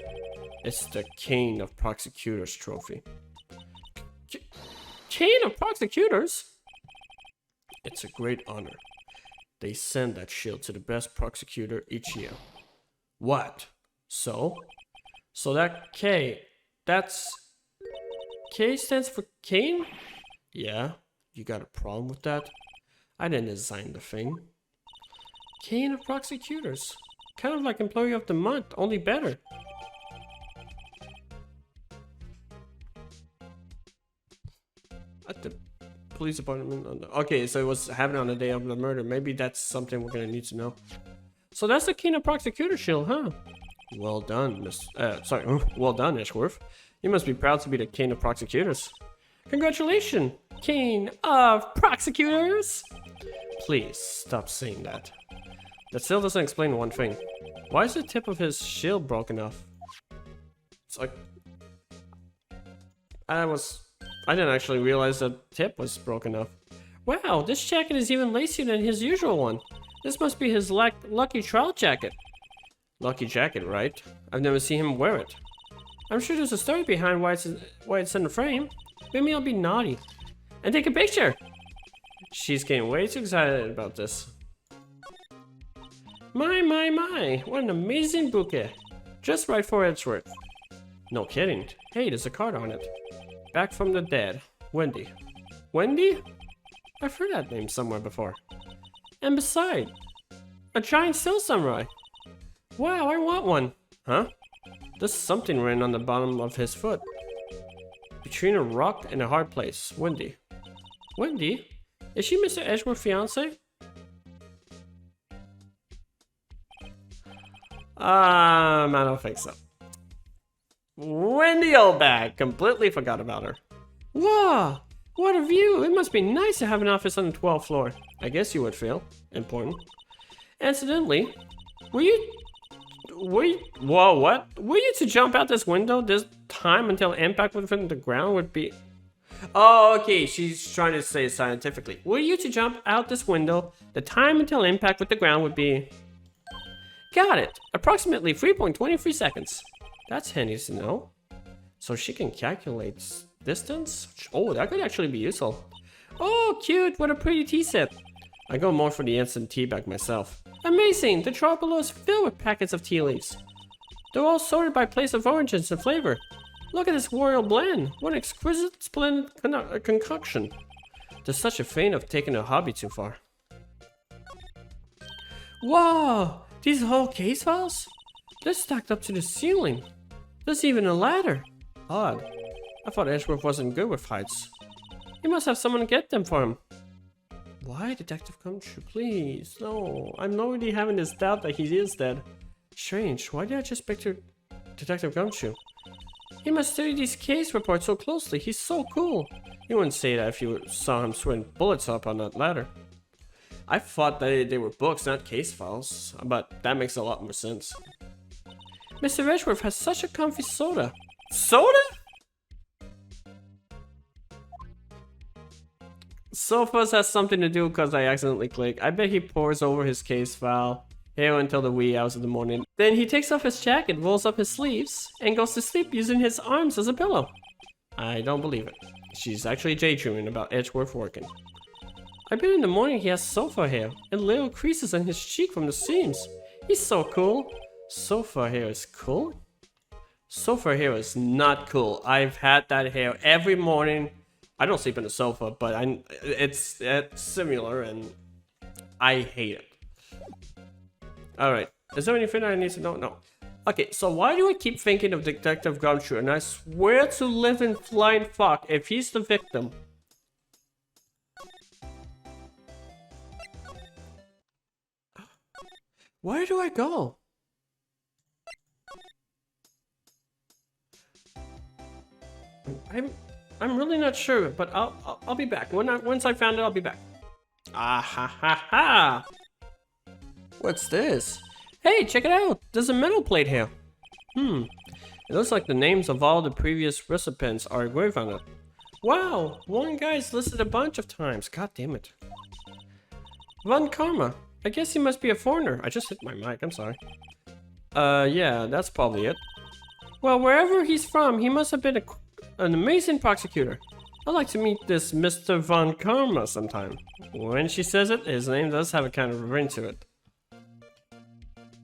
It's the Cane of Prosecutors trophy. Cane of Prosecutors? It's a great honor. They send that shield to the best prosecutor each year. What? So? So that K, that's... K stands for cane? Yeah, you got a problem with that? I didn't design the thing. Cane of Prosecutors. Kind of like Employee of the Month, only better. At the police department. Okay, so it was happening on the day of the murder. Maybe that's something we're gonna need to know. So that's the Cane of Prosecutor shield, huh? Well done, well done, Edgeworth. You must be proud to be the Cane of Prosecutors. Congratulations, Cane of Prosecutors! Please, stop saying that. That still doesn't explain one thing. Why is the tip of his shield broken off? It's like... I didn't actually realize the tip was broken off. Wow, this jacket is even lacier than his usual one. This must be his lucky trial jacket. Lucky jacket, right? I've never seen him wear it. I'm sure there's a story behind why it's in the frame. Maybe I'll be naughty and take a picture. She's getting way too excited about this. My, what an amazing bouquet. Just right for Edgeworth. No kidding. Hey, there's a card on it. Back from the dead. Wendy. Wendy? I've heard that name somewhere before. And beside, a giant steel samurai. Wow, I want one. Huh? There's something written on the bottom of his foot. Between a rock and a hard place. Wendy. Wendy? Is she Mr. Edgeworth's fiance? I don't think so. Wendy Oldbag. Completely forgot about her. Wow, what a view. It must be nice to have an office on the 12th floor. I guess you would feel important. Incidentally, were you to jump out this window this time until impact within the ground would be... Oh, okay, she's trying to say scientifically. Were you to jump out this window, the time until impact with the ground would be... Got it. Approximately 3.23 seconds. That's handy to know. So she can calculate distance? Oh, that could actually be useful. Oh, cute! What a pretty tea set! I go more for the instant tea bag myself. Amazing! The drawer below is filled with packets of tea leaves. They're all sorted by place of origins and flavor. Look at this royal blend! What an exquisite, splendid concoction! There's such a feign of taking a hobby too far. Whoa! These whole case files? They're stacked up to the ceiling. There's even a ladder. Odd. I thought Edgeworth wasn't good with heights. He must have someone get them for him. Why, Detective Gumshoe? Please, no. I'm already having this doubt that he is dead. Strange. Why did I just picture Detective Gumshoe? He must study these case reports so closely. He's so cool. You wouldn't say that if you saw him swing bullets up on that ladder. I thought that they were books, not case files, but that makes a lot more sense. Mr. Edgeworth has such a comfy soda. Soda? Sofas has something to do because I accidentally clicked. I bet he pours over his case file here until the wee hours of the morning. Then he takes off his jacket, rolls up his sleeves, and goes to sleep using his arms as a pillow. I don't believe it. She's actually daydreaming about Edgeworth working. I bet in the morning he has sofa hair and little creases on his cheek from the seams. He's so cool. Sofa hair is cool? Sofa hair is not cool. I've had that hair every morning. I don't sleep in the sofa, but it's similar and I hate it. Alright, is there anything I need to know? No. Okay, so why do I keep thinking of Detective Gumshoe? And I swear to live in flying fuck if he's the victim. Where do I go? I'm really not sure, but I'll be back. Once I found it, I'll be back. Ah ha ha ha! What's this? Hey, check it out! There's a metal plate here. It looks like the names of all the previous recipients are engraved on it. Wow! One guy's listed a bunch of times. God damn it. Von Karma. I guess he must be a foreigner. I just hit my mic, I'm sorry. Yeah, that's probably it. Well, wherever he's from, he must have been an amazing prosecutor. I'd like to meet this Mr. Von Karma sometime. When she says it, his name does have a kind of ring to it.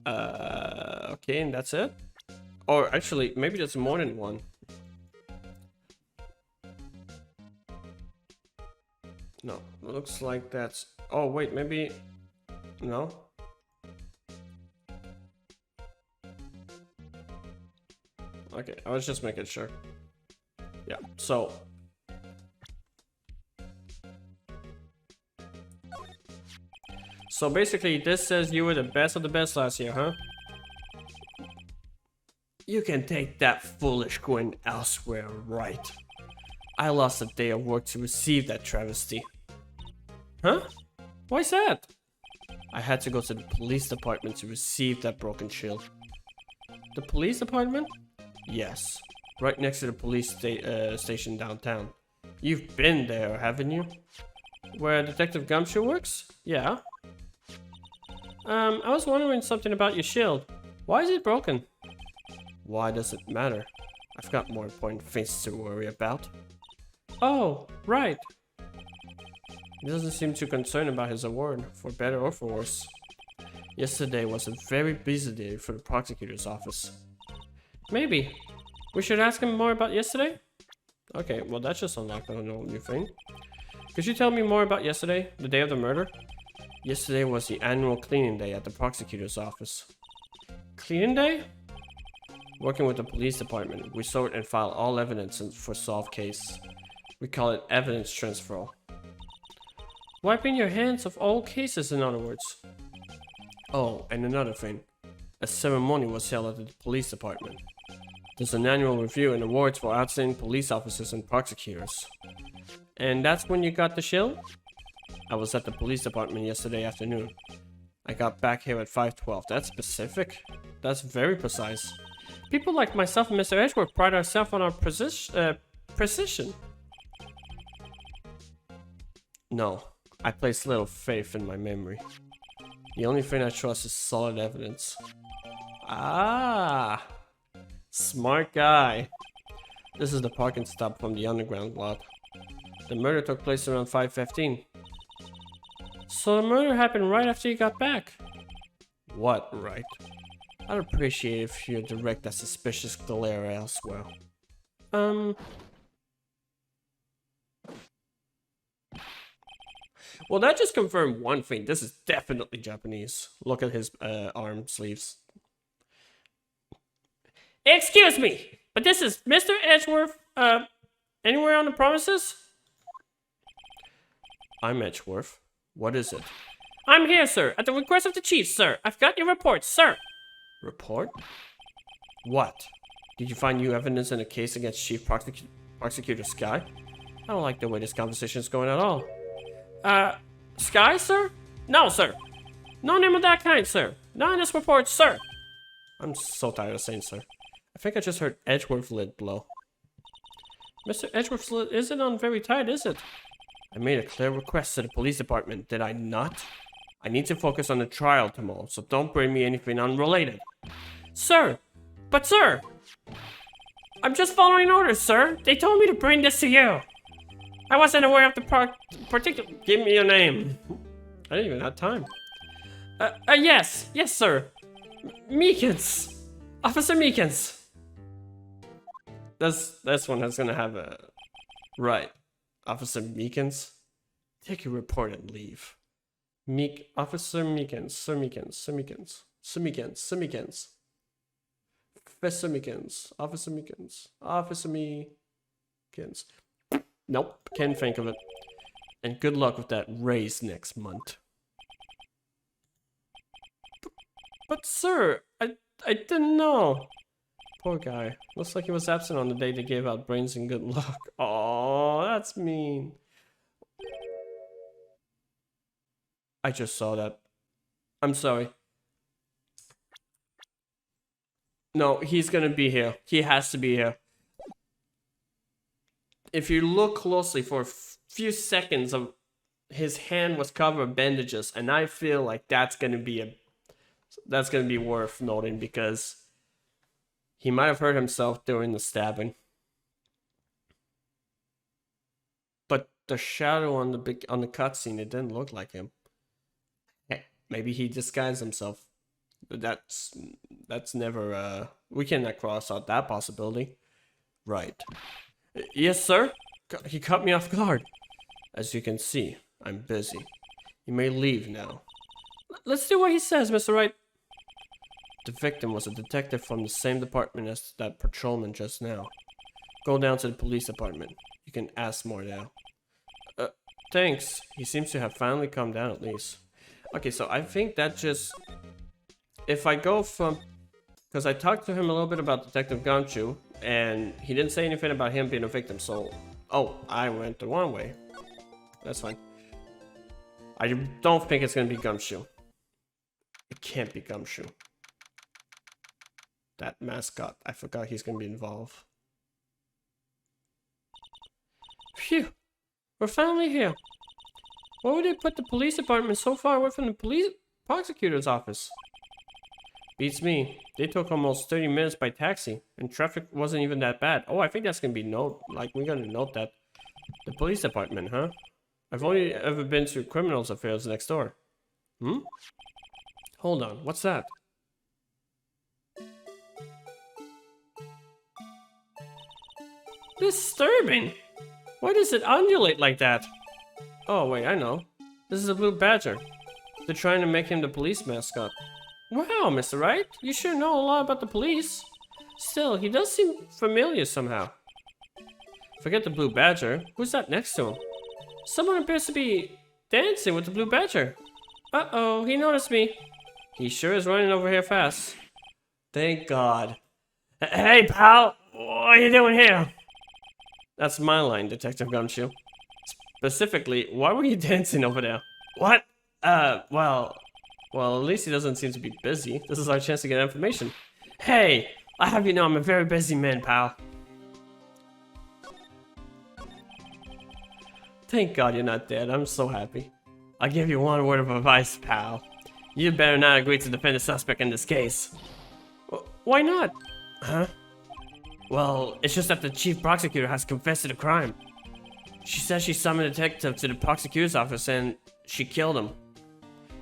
Okay, and that's it? Or actually, maybe there's more than one. No, looks like that's... Oh, wait, maybe... No? Okay, I was just making sure. Yeah, so... So basically, this says you were the best of the best last year, huh? You can take that foolish grin elsewhere, right? I lost a day of work to receive that travesty. Huh? Why's that? I had to go to the police department to receive that broken shield. The police department? Yes. Right next to the police station downtown. You've been there, haven't you? Where Detective Gumshoe works? Yeah. I was wondering something about your shield. Why is it broken? Why does it matter? I've got more important things to worry about. Oh, right. He doesn't seem too concerned about his award, for better or for worse. Yesterday was a very busy day for the prosecutor's office. Maybe. We should ask him more about yesterday? Okay, well that just unlocked a new thing. Could you tell me more about yesterday, the day of the murder? Yesterday was the annual cleaning day at the prosecutor's office. Cleaning day? Working with the police department, we sort and file all evidence for solved case. We call it evidence transfer. Wiping your hands of all cases, in other words. Oh, and another thing. A ceremony was held at the police department. There's an annual review and awards for outstanding police officers and prosecutors. And that's when you got the shield? I was at the police department yesterday afternoon. I got back here at 5:12. That's specific. That's very precise. People like myself and Mr. Edgeworth pride ourselves on our precision. No, I place little faith in my memory. The only thing I trust is solid evidence. Ah! Smart guy. This is the parking stop from the underground lot. The murder took place around 5:15. So the murder happened right after you got back. What, right? I'd appreciate if you direct that suspicious glare elsewhere. Well, that just confirmed one thing. This is definitely Japanese. Look at his arm sleeves. Excuse me, but this is Mr. Edgeworth, anywhere on the premises? I'm Edgeworth. What is it? I'm here, sir, at the request of the chief, sir. I've got your report, sir. Report? What? Did you find new evidence in a case against Chief Prosecutor Sky? I don't like the way this conversation is going at all. Sky, sir? No, sir. No name of that kind, sir. Not in this report, sir. I'm so tired of saying sir. I think I just heard Edgeworth lid blow. Mr. Edgeworth's lid isn't on very tight, is it? I made a clear request to the police department, did I not? I need to focus on the trial tomorrow, so don't bring me anything unrelated. Sir! But sir! I'm just following orders, sir. They told me to bring this to you. I wasn't aware of the particular... Give me your name. I didn't even have time. Yes, sir. Meekins. Officer Meekins. This one is gonna have a... Right. Officer Meekins. Take your report and leave. Officer Meekins. Sir Meekins. Sir Meekins. Sir Meekins. Sir Meekins. Professor Meekins. Officer Meekins. Officer Meekins. Nope, can't think of it. And good luck with that raise next month. But sir, I didn't know. Poor guy. Looks like he was absent on the day they gave out brains and good luck. Oh, that's mean. I just saw that. I'm sorry. No, he's gonna be here. He has to be here. If you look closely for a few seconds, of his hand was covered with bandages, and I feel like that's gonna be worth noting because he might have hurt himself during the stabbing. But the shadow on the cutscene, it didn't look like him. Maybe he disguised himself. That's never we cannot cross out that possibility. Right. Yes, sir? He caught me off guard. As you can see, I'm busy. You may leave now. Let's do what he says, Mr. Wright. The victim was a detective from the same department as that patrolman just now. Go down to the police department. You can ask more now. Thanks. He seems to have finally calmed down at least. Okay, so I think that just... If I go from... Because I talked to him a little bit about Detective Gumshoe, and he didn't say anything about him being a victim, so... Oh, I went the wrong way. That's fine. I don't think it's going to be Gumshoe. It can't be Gumshoe. That mascot, I forgot he's going to be involved. Phew! We're finally here. Why would they put the police department so far away from the police prosecutor's office? Beats me. They took almost 30 minutes by taxi, and traffic wasn't even that bad. Oh, I think that's gonna be we're gonna note that. The police department, huh? I've only ever been to criminals affairs next door. Hmm? Hold on, what's that? Disturbing! Why does it undulate like that? Oh, wait, I know. This is a blue badger. They're trying to make him the police mascot. Wow, Mr. Wright, you sure know a lot about the police. Still, he does seem familiar somehow. Forget the blue badger. Who's that next to him? Someone appears to be dancing with the blue badger. Uh-oh, he noticed me. He sure is running over here fast. Thank God. Hey, pal, what are you doing here? That's my line, Detective Gumshoe. Specifically, why were you dancing over there? What? Well, at least he doesn't seem to be busy. This is our chance to get information. Hey, I have you know I'm a very busy man, pal. Thank God you're not dead. I'm so happy. I'll give you one word of advice, pal. You better not agree to defend the suspect in this case. Why not? Huh? Well, it's just that the chief prosecutor has confessed to the crime. She says she summoned a detective to the prosecutor's office and she killed him.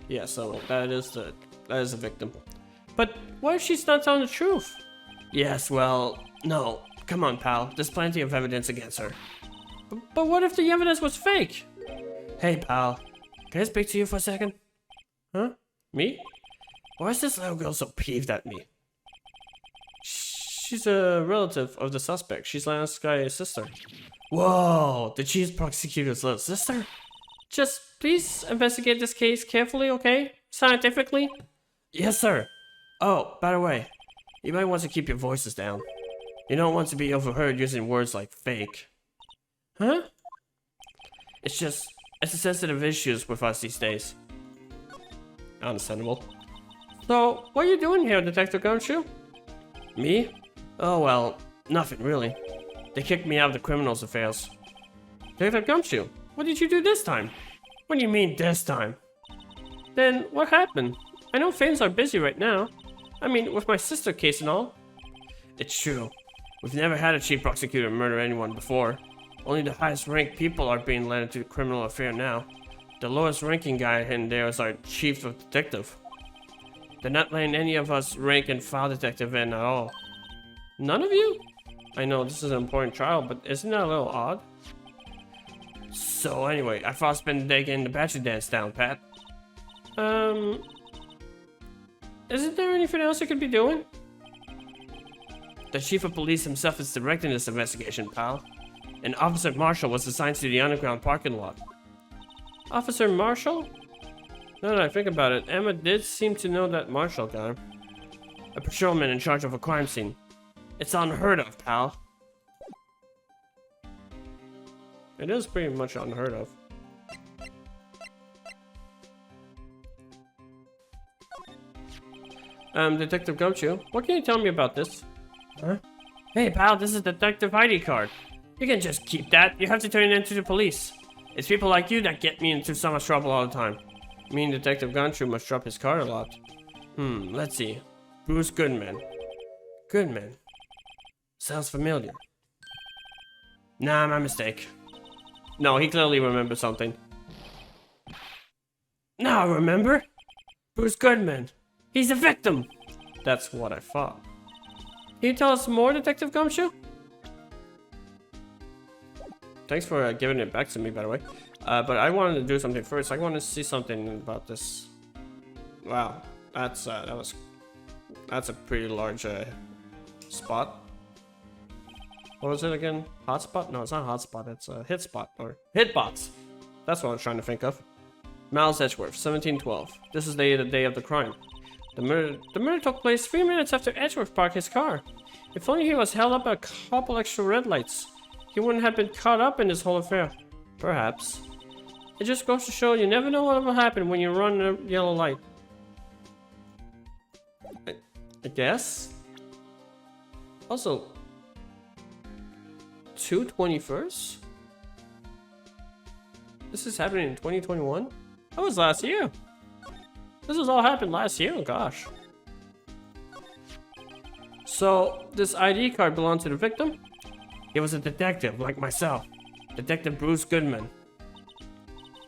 Yeah, so that is the victim. But what if she's not telling the truth? Yes, well, no. Come on, pal. There's plenty of evidence against her. But what if the evidence was fake? Hey, pal. Can I speak to you for a second? Huh? Me? Why is this little girl so peeved at me? She's a relative of the suspect. She's last guy's sister. Whoa, the chief prosecutor's little sister? Just please investigate this case carefully, okay? Scientifically? Yes, sir. Oh, by the way, you might want to keep your voices down. You don't want to be overheard using words like fake. Huh? It's a sensitive issue with us these days. Understandable. So, what are you doing here, Detective Gumshoe? Me? Oh well, nothing really. They kicked me out of the criminals affairs. Detective Gumshoe, what did you do this time? What do you mean this time? Then what happened? I know things are busy right now. I mean, with my sister case and all. It's true. We've never had a chief prosecutor murder anyone before. Only the highest ranked people are being led into the criminal affair now. The lowest ranking guy in there is our chief of detective. They're not letting any of us rank and file detective in at all. None of you? I know this is an important trial, but isn't that a little odd? So anyway, I thought I'd spend the day getting the bachelor dance down, Pat. Isn't there anything else I could be doing? The chief of police himself is directing this investigation, pal. And Officer Marshall was assigned to the underground parking lot. Officer Marshall? Now that I think about it, Emma did seem to know that Marshall guy. A patrolman in charge of a crime scene. It's unheard of, pal. It is pretty much unheard of. Detective Gumshoe, what can you tell me about this? Huh? Hey, pal, this is Detective ID card. You can just keep that. You have to turn it in to the police. It's people like you that get me into so much trouble all the time. Me and Detective Gumshoe must drop his card a lot. Let's see. Bruce Goodman. Goodman. Sounds familiar. Nah, my mistake. No, he clearly remembers something. Now I remember. Bruce Goodman. He's a victim. That's what I thought. Can you tell us more, Detective Gumshoe? Thanks for giving it back to me, by the way. But I wanted to do something first. I want to see something about this. Wow, that's a pretty large spot. What was it again? Hotspot? No, it's not hotspot. It's a hit spot or hitbox. That's what I was trying to think of. Miles Edgeworth, 1712. This is the day of the crime. The murder took place 3 minutes after Edgeworth parked his car. If only he was held up by a couple extra red lights, he wouldn't have been caught up in this whole affair. Perhaps. It just goes to show you never know what will happen when you run a yellow light. I guess? Also, 2/21st? This is happening in 2021? That was last year. This has all happened last year, gosh. So, this ID card belonged to the victim? He was a detective, like myself. Detective Bruce Goodman.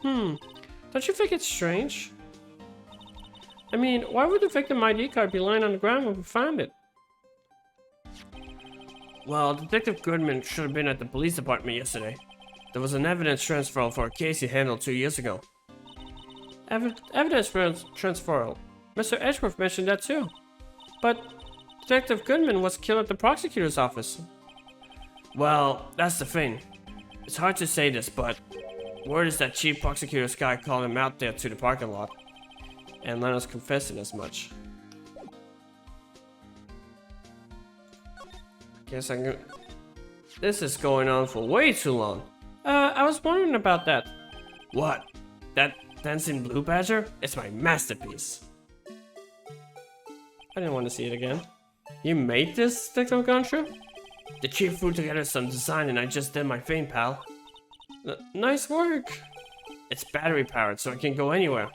Don't you think it's strange? I mean, why would the victim ID card be lying on the ground when we found it? Well, Detective Goodman should have been at the police department yesterday. There was an evidence transfer for a case he handled 2 years ago. Evidence transferal. Mr. Edgeworth mentioned that too. But Detective Goodman was killed at the prosecutor's office. Well, that's the thing. It's hard to say this, but word is that chief prosecutor's guy called him out there to the parking lot. And let us confess it as much. Guess I can... This is going on for way too long. I was wondering about that. What? That dancing blue badger? It's my masterpiece. I didn't want to see it again. You made this, Detective Gumshoe? The chief threw together some design and I just did my thing, pal. Nice work. It's battery powered, so it can go anywhere.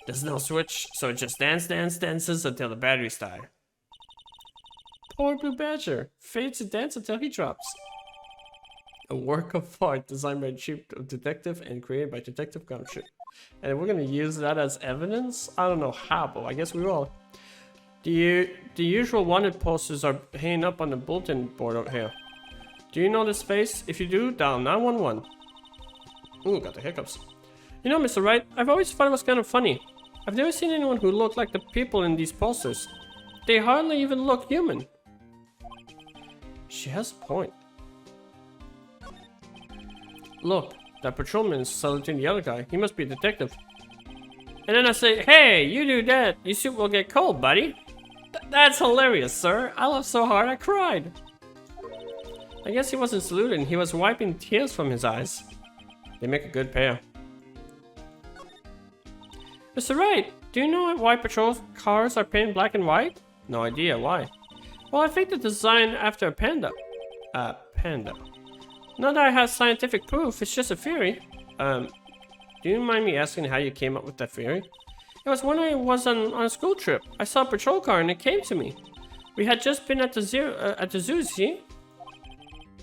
There's no switch, so it just dances until the batteries die. Poor Blue Badger fades to dance until he drops. A work of art designed by Chief Detective and created by Detective Gumshoe. And we're gonna use that as evidence? I don't know how, but I guess we will. The usual wanted posters are hanging up on the bulletin board out here. Do you know this face? If you do, dial 911. Ooh, got the hiccups. You know, Mr. Wright, I've always thought it was kind of funny. I've never seen anyone who looked like the people in these posters. They hardly even look human. She has a point. Look, that patrolman is saluting the other guy. He must be a detective. And then I say, hey, you do that, your suit will get cold, buddy. That's hilarious, sir. I laughed so hard I cried. I guess he wasn't saluting, he was wiping tears from his eyes. They make a good pair. Mr. Wright, do you know why patrol cars are painted black and white? No idea, why? Well, I think the design after a panda. Panda. Not that I have scientific proof, it's just a theory. Do you mind me asking how you came up with that theory? It was when I was on a school trip. I saw a patrol car and it came to me. We had just been at the zoo, see?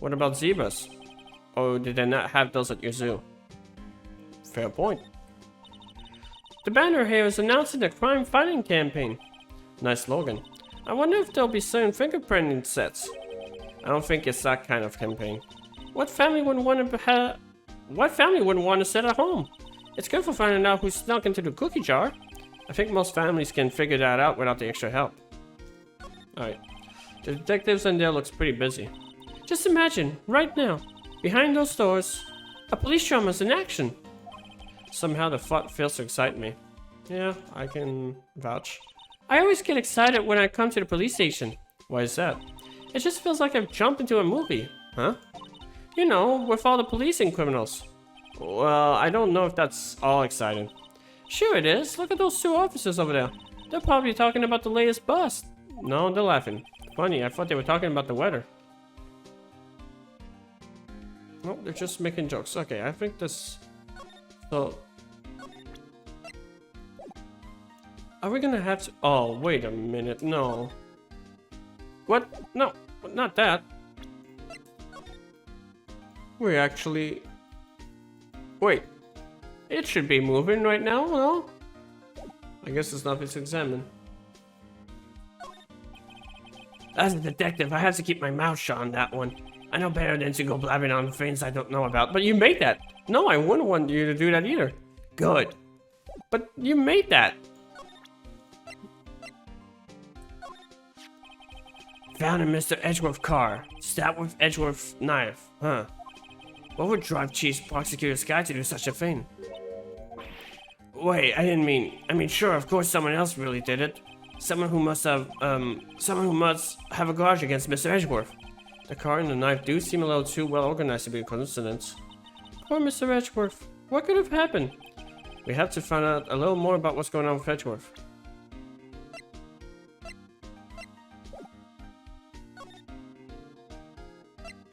What about zebras? Oh, did they not have those at your zoo? Fair point. The banner here is announcing the crime fighting campaign. Nice slogan. I wonder if they'll be selling fingerprinting sets. I don't think it's that kind of campaign. What family wouldn't want to sit at home? It's good for finding out who snuck into the cookie jar. I think most families can figure that out without the extra help. Alright. The detectives in there looks pretty busy. Just imagine, right now, behind those doors, a police drama's in action. Somehow the thought fails to excite me. Yeah, I can vouch. I always get excited when I come to the police station. Why is that? It just feels like I've jumped into a movie. Huh? You know, with all the policing criminals. Well, I don't know if that's all exciting. Sure it is. Look at those two officers over there. They're probably talking about the latest bust. No, they're laughing. Funny, I thought they were talking about the weather. No, they're just making jokes. Okay, I think this... So... Are we gonna have to... Oh, wait a minute. No. What? No, not that. We actually... Wait. It should be moving right now, no? I guess it's nothing to examine. As a detective, I have to keep my mouth shut on that one. I know better than to go blabbing on things I don't know about, but you made that. No, I wouldn't want you to do that either. Good. But you made that. Found in Mr. Edgeworth's car. Stabbed with Edgeworth's knife. Huh. What would drive Chief Prosecutor Sky to do such a thing? Wait, I mean, sure, of course someone else really did it. Someone who must have a grudge against Mr. Edgeworth. The car and the knife do seem a little too well organized to be a coincidence. Poor Mr. Edgeworth. What could have happened? We have to find out a little more about what's going on with Edgeworth.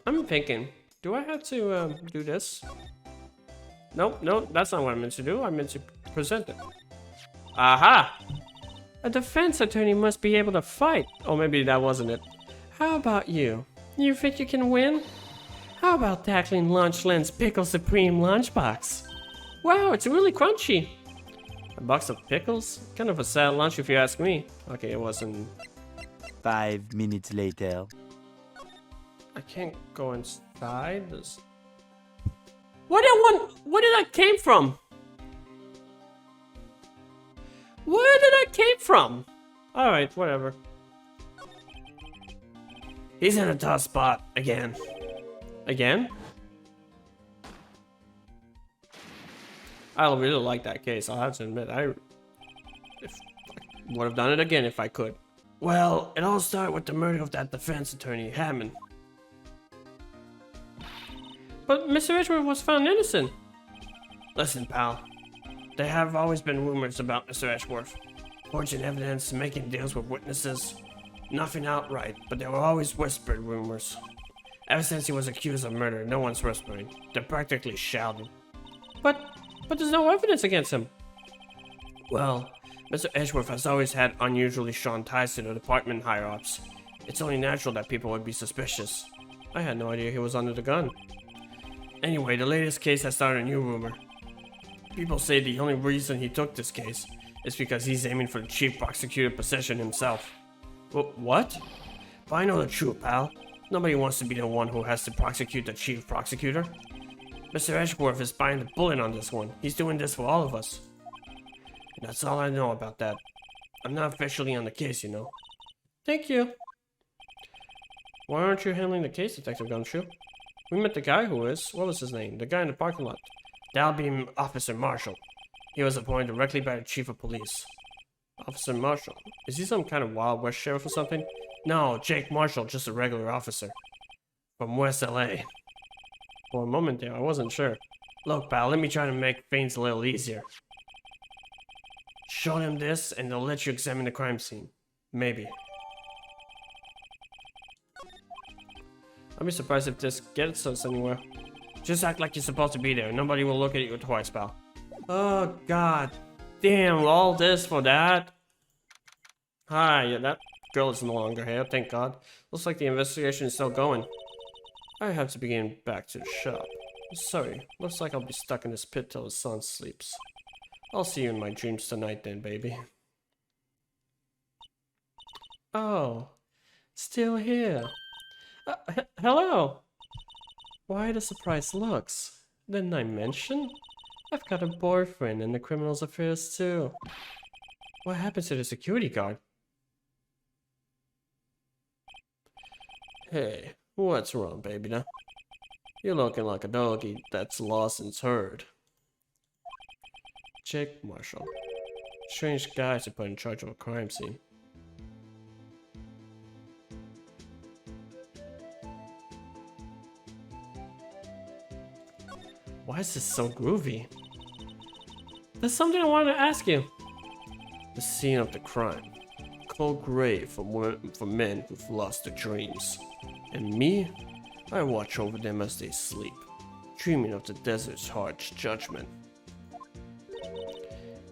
I'm thinking, do I have to do this? Nope, that's not what I meant to do. I meant to present it. Aha! A defense attorney must be able to fight. Oh, maybe that wasn't it. How about you? You think you can win? How about tackling Lunchland's Pickle Supreme lunchbox? Wow, it's really crunchy. A box of pickles? Kind of a sad lunch if you ask me. Okay, it wasn't. 5 minutes later. I can't go inside this. Where did that came from? Where did that came from? Alright, whatever. He's in a tough spot again. Again? I really like that case, I'll have to admit. I would have done it again if I could. Well, it all started with the murder of that defense attorney, Hammond. But Mr. Edgeworth was found innocent. Listen, pal. There have always been rumors about Mr. Edgeworth. Forging evidence, making deals with witnesses. Nothing outright, but there were always whispered rumors. Ever since he was accused of murder, no one's whispering. They're practically shouting. But there's no evidence against him. Well, Mr. Edgeworth has always had unusually strong ties to the department higher-ups. It's only natural that people would be suspicious. I had no idea he was under the gun. Anyway, the latest case has started a new rumor. People say the only reason he took this case is because he's aiming for the chief prosecutor position himself. What? But I know the truth, pal. Nobody wants to be the one who has to prosecute the chief prosecutor. Mr. Edgeworth is buying the bullet on this one. He's doing this for all of us. And that's all I know about that. I'm not officially on the case, you know. Thank you. Why aren't you handling the case, Detective Gumshoe? We met the guy who is. What was his name? The guy in the parking lot. That'll be Officer Marshall. He was appointed directly by the Chief of Police. Officer Marshall? Is he some kind of Wild West sheriff or something? No, Jake Marshall, just a regular officer. From West LA. For a moment there, I wasn't sure. Look, pal, let me try to make things a little easier. Show them this, and they'll let you examine the crime scene. Maybe. I'd be surprised if this gets us anywhere. Just act like you're supposed to be there. Nobody will look at you twice, pal. Oh, god. Damn, all this for that? Hi, yeah, that girl is no longer here, thank god. Looks like the investigation is still going. I have to begin back to the shop. Sorry, looks like I'll be stuck in this pit till the sun sleeps. I'll see you in my dreams tonight then, baby. Oh, still here. Hello. Why the surprised looks? Didn't I mention? I've got a boyfriend in the criminal's affairs too. What happened to the security guard? Hey, what's wrong, baby now? You're looking like a doggy that's lost in its herd. Jake Marshall. Strange guy to put in charge of a crime scene. Why is this so groovy? There's something I wanted to ask you. The scene of the crime. Cold grave for men who've lost their dreams. And me? I watch over them as they sleep, dreaming of the desert's harsh judgment.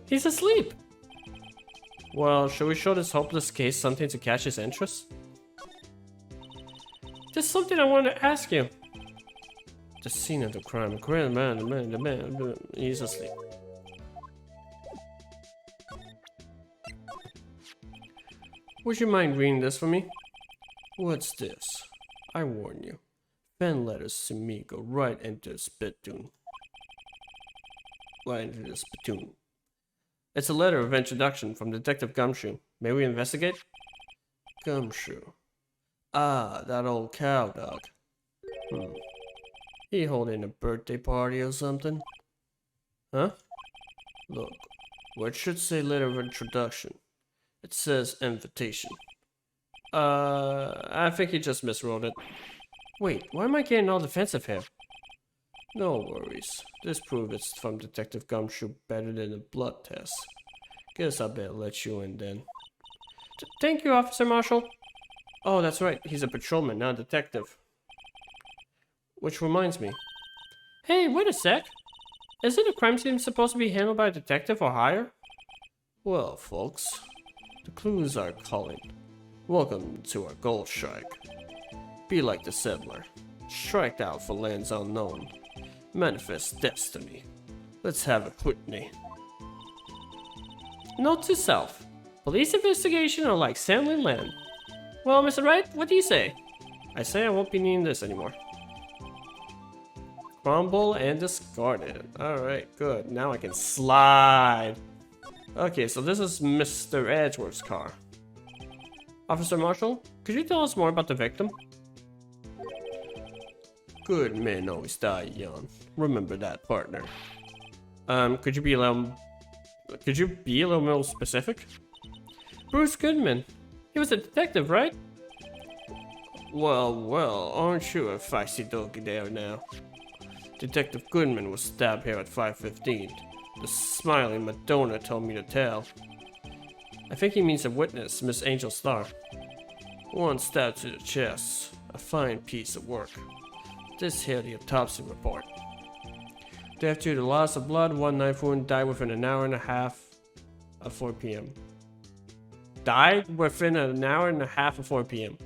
He's asleep! Well, shall we show this hopeless case something to catch his interest? There's something I wanted to ask you. The scene of the crime. The man, he's asleep. Would you mind reading this for me? What's this? I warn you. Fan letters to me go right into the spittoon. Right into the spittoon. It's a letter of introduction from Detective Gumshoe. May we investigate? Gumshoe. Ah, that old cow dog. He holding a birthday party or something? Huh? Look, where it should say letter of introduction, it says invitation. I think he just miswrote it. Wait, why am I getting all defensive here? No worries. This proves it's from Detective Gumshoe better than a blood test. Guess I better let you in then. Thank you, Officer Marshall. Oh, that's right. He's a patrolman, not a detective. Which reminds me. Hey, wait a sec. Isn't a crime scene supposed to be handled by a detective or higher? Well, folks, the clues are calling. Welcome to our gold strike. Be like the settler. Strike out for lands unknown. Manifest destiny. Let's have a Whitney. Note to self. Police investigation are like settling land. Well, Mr. Wright, what do you say? I say I won't be needing this anymore. Crumble and discard it. Alright, good. Now I can slide. Okay, so this is Mr. Edgeworth's car. Officer Marshall, could you tell us more about the victim? Good men always die young. Remember that, partner. Could you be a little more specific? Bruce Goodman. He was a detective, right? Well, aren't you a feisty doggy there now? Detective Goodman was stabbed here at 5:15. The smiling Madonna told me to tell. I think he means a witness, Miss Angel Starr. One stab to the chest. A fine piece of work. This here the autopsy report. Death due to loss of blood, one knife wound, died within an hour and a half of 4 p.m. Died within an hour and a half of 4 p.m.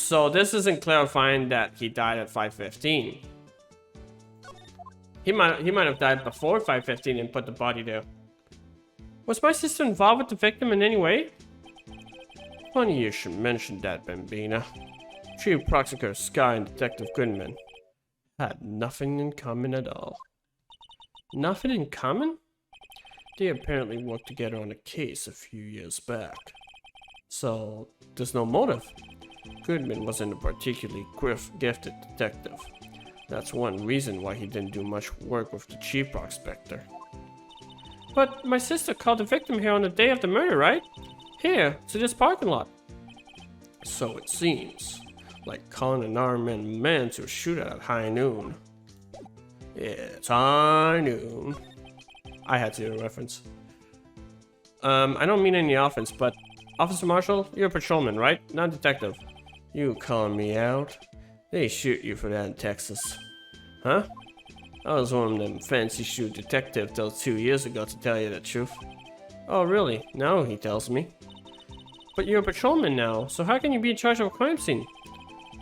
So this isn't clarifying that he died at 5:15. He might have died before 5:15 and put the body there. Was my sister involved with the victim in any way? Funny you should mention that, Bambina. Chief Prosecutor Sky and Detective Goodman had nothing in common at all. Nothing in common? They apparently worked together on a case a few years back. So, there's no motive. Goodman wasn't a particularly gifted detective. That's one reason why he didn't do much work with the chief prospector. But my sister called the victim here on the day of the murder, right? Here, to this parking lot. So it seems. Like calling an armed man to a shootout at high noon. It's high noon. I had to do a reference. I don't mean any offense, but Officer Marshall, you're a patrolman, right? Not a detective. You calling me out? They shoot you for that in Texas. Huh? I was one of them fancy shoot detectives till 2 years ago, to tell you the truth. Oh really? No, he tells me. But you're a patrolman now, so how can you be in charge of a crime scene?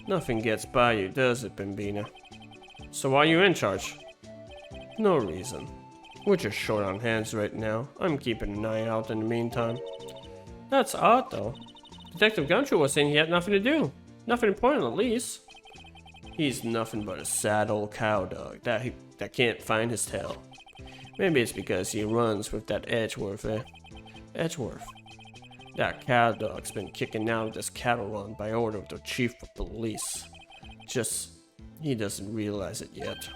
Nothing gets by you, does it, Bambina? So why are you in charge? No reason. We're just short on hands right now. I'm keeping an eye out in the meantime. That's odd, though. Detective Gumshoe was saying he had nothing to do. Nothing important, at least. He's nothing but a sad old cowdog that can't find his tail. Maybe it's because he runs with that Edgeworth, eh? Edgeworth. That cowdog's been kicking out of this cattle run by order of the chief of police. Just, he doesn't realize it yet.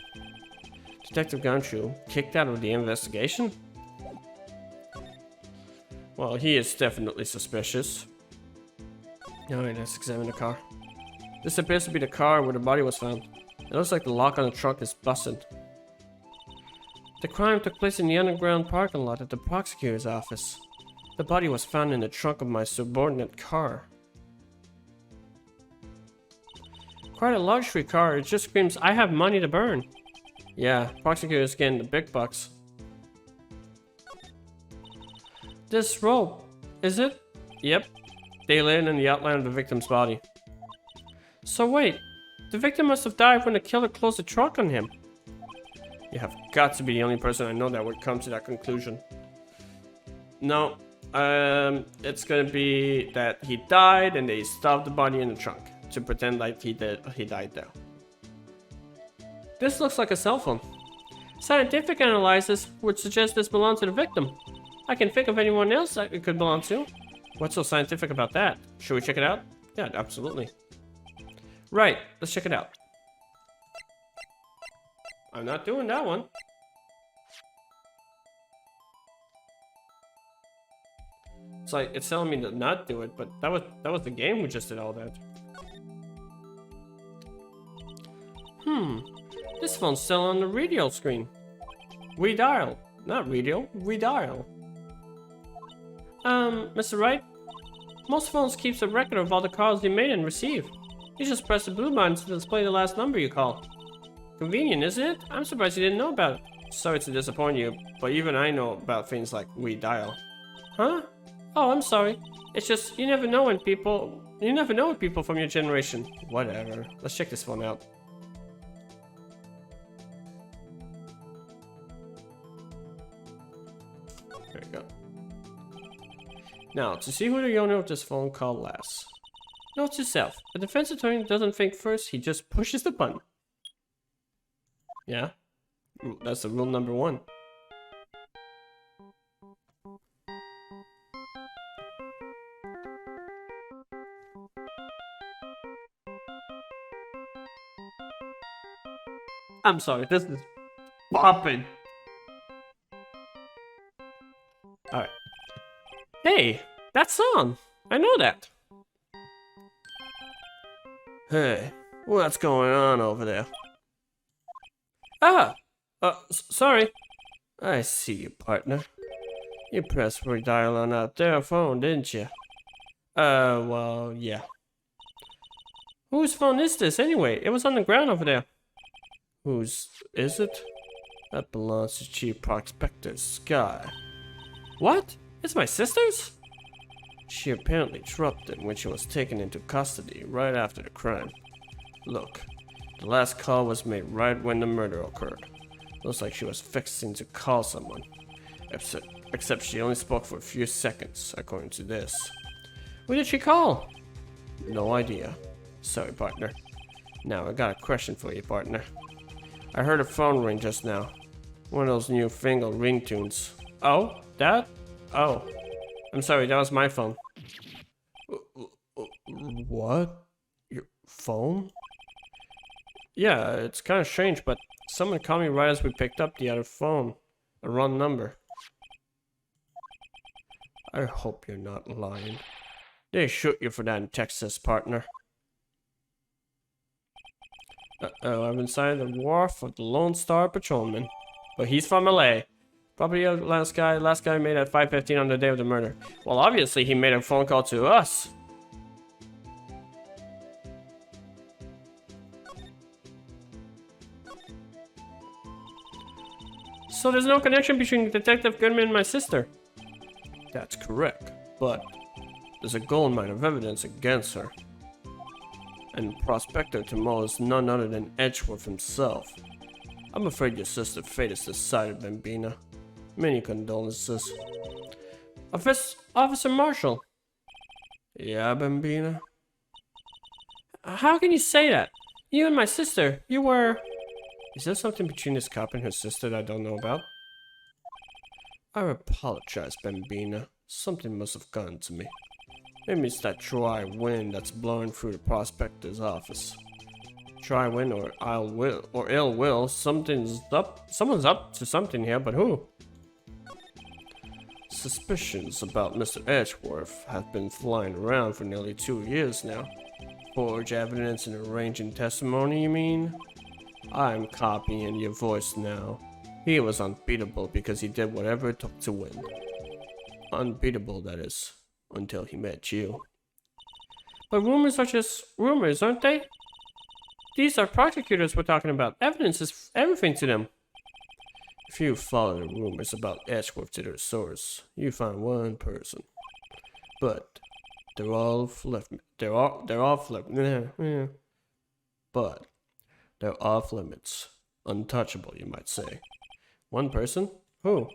Detective Gumshoe kicked out of the investigation? Well, he is definitely suspicious. Alright, let's examine the car. This appears to be the car where the body was found. It looks like the lock on the trunk is busted. The crime took place in the underground parking lot at the prosecutor's office. The body was found in the trunk of my subordinate car. Quite a luxury car, it just screams, I have money to burn. Yeah, prosecutor's getting the big bucks. This rope, is it? Yep. They laid it in the outline of the victim's body. So wait, the victim must have died when the killer closed the trunk on him. You have got to be the only person I know that would come to that conclusion. No, it's gonna be that he died and they stuffed the body in the trunk to pretend like he died there. This looks like a cell phone. Scientific analysis would suggest this belonged to the victim. I can think of anyone else that it could belong to. What's so scientific about that? Should we check it out? Yeah, absolutely. Right, let's check it out. I'm not doing that one. It's like it's telling me to not do it, but that was the game who just did all that. This phone's still on the radio screen. Redial. Not radio, redial. Mr. Wright? Most phones keeps a record of all the calls you made and received. You just press the blue button to display the last number you called. Convenient, isn't it? I'm surprised you didn't know about it. Sorry to disappoint you, but even I know about things like redial. Huh? Oh, I'm sorry. It's just, you never know with people from your generation. Whatever. Let's check this phone out. There we go. Now, to see who the owner of this phone called last. Note to self, a defense attorney doesn't think first, he just pushes the button. Yeah, that's the rule number 1. I'm sorry, this is bopping. Alright. Hey, that song! I know that. Hey, what's going on over there? Ah! Sorry. I see you, partner. You pressed redial on out their phone, didn't you? Well, yeah. Whose phone is this, anyway? It was on the ground over there. Whose is it? That belongs to Chief Prospector Sky. What? It's my sister's? She apparently dropped it when she was taken into custody right after the crime. Look, the last call was made right when the murder occurred. Looks like she was fixing to call someone. Except she only spoke for a few seconds, according to this. Who did she call? No idea. Sorry, partner. Now, I got a question for you, partner. I heard a phone ring just now. One of those newfangled ringtones. Oh, that? Oh. I'm sorry, that was my phone. What? Your phone? Yeah, it's kind of strange, but someone called me right as we picked up the other phone. A wrong number. I hope you're not lying. They shoot you for that in Texas, partner. Uh-oh, I'm inside the wharf of the Lone Star Patrolman. But he's from LA. Probably the last guy made at 5:15 on the day of the murder. Well, obviously he made a phone call to us. So there's no connection between Detective Goodman and my sister. That's correct, but there's a gold mine of evidence against her. And prospector to Mo is none other than Edgeworth himself. I'm afraid your sister's fate is decided, Bambina. Many condolences. Officer Marshall. Yeah, Bambina? How can you say that? You and my sister, you were... Is there something between this cop and her sister that I don't know about? I apologize, Bambina. Something must have gotten to me. Maybe it's that dry wind that's blowing through the prospector's office. Dry wind or ill will. Someone's up to something here, but who? Suspicions about Mr. Edgeworth have been flying around for nearly 2 years now. Forge evidence and arranging testimony, you mean? I'm copying your voice now. He was unbeatable because he did whatever it took to win. Unbeatable, that is, until he met you. But rumors are just rumors, aren't they? These are prosecutors we're talking about. Evidence is everything to them. If you follow the rumors about Edgeworth to their source, you find one person. But they're off limits. Untouchable, you might say. One person? Who?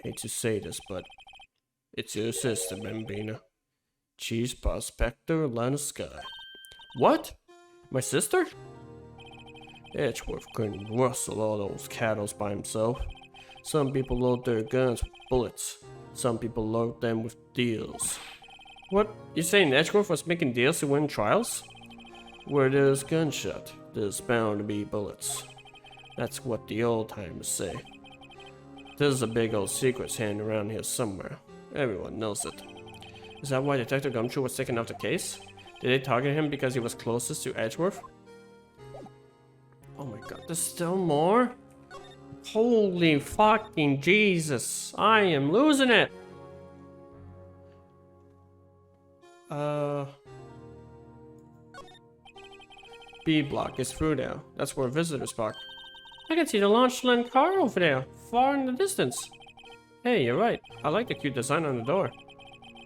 Hate to say this, but it's your sister, Bambina. Chief Prospector Lana Sky. What? My sister? Edgeworth couldn't rustle all those cattle by himself. Some people load their guns with bullets. Some people load them with deals. What? You saying Edgeworth was making deals to win trials? Where there's gunshot, there's bound to be bullets. That's what the old timers say. There's a big old secret hanging around here somewhere. Everyone knows it. Is that why Detective Gumshoe was taken off the case? Did they target him because he was closest to Edgeworth? Oh my god, there's still more? Holy fucking Jesus, I am losing it! B block is through there. That's where visitors park. I can see the Launchland car over there, far in the distance. Hey, you're right. I like the cute design on the door.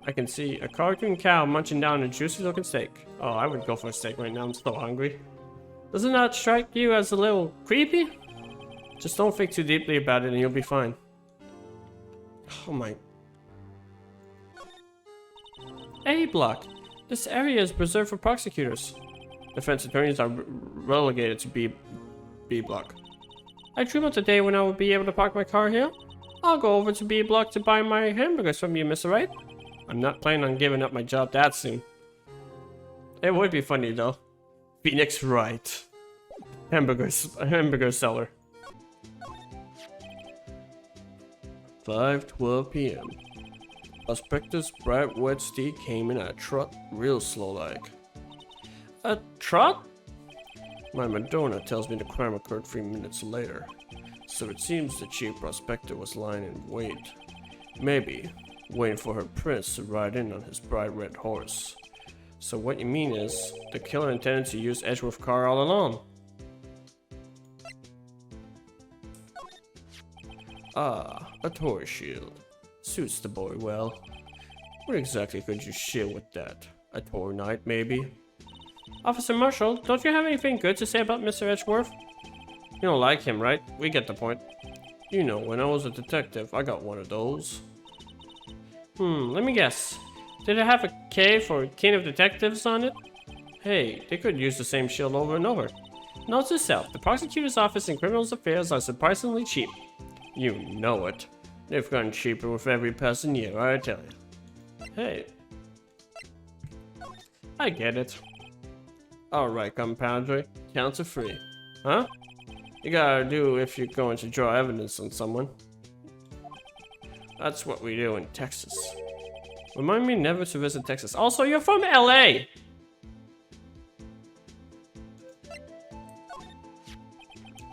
I can see a cartoon cow munching down a juicy looking steak. Oh, I would go for a steak right now, I'm so hungry. Doesn't that strike you as a little creepy? Just don't think too deeply about it and you'll be fine. Oh my... A block. This area is reserved for prosecutors. Defense attorneys are relegated to B block. I dream of the day when I will be able to park my car here. I'll go over to B block to buy my hamburgers from you, Mr. Wright. I'm not planning on giving up my job that soon. It would be funny though. Phoenix Wright. Hamburger seller. 5:12 p.m. Prospector's bright wet steed came in at a trot, real slow like. A trot? My Madonna tells me the crime occurred 3 minutes later, so it seems the chief prospector was lying in wait. Maybe waiting for her prince to ride in on his bright red horse. So what you mean is, the killer intended to use Edgeworth's car all along? Ah, a Taurus shield. Suits the boy well. What exactly could you share with that? A tour night, maybe? Officer Marshall, don't you have anything good to say about Mr. Edgeworth? You don't like him, right? We get the point. You know, when I was a detective, I got one of those. Let me guess. Did it have a K for King of Detectives on it? Hey, they could use the same shield over and over. Note to self, the prosecutor's office in criminal affairs are surprisingly cheap. You know it. They've gotten cheaper with every passing year, I tell you. Hey. I get it. Alright, compadre. Counts are free. Huh? You gotta do if you're going to draw evidence on someone. That's what we do in Texas. Remind me never to visit Texas. Also, you're from LA!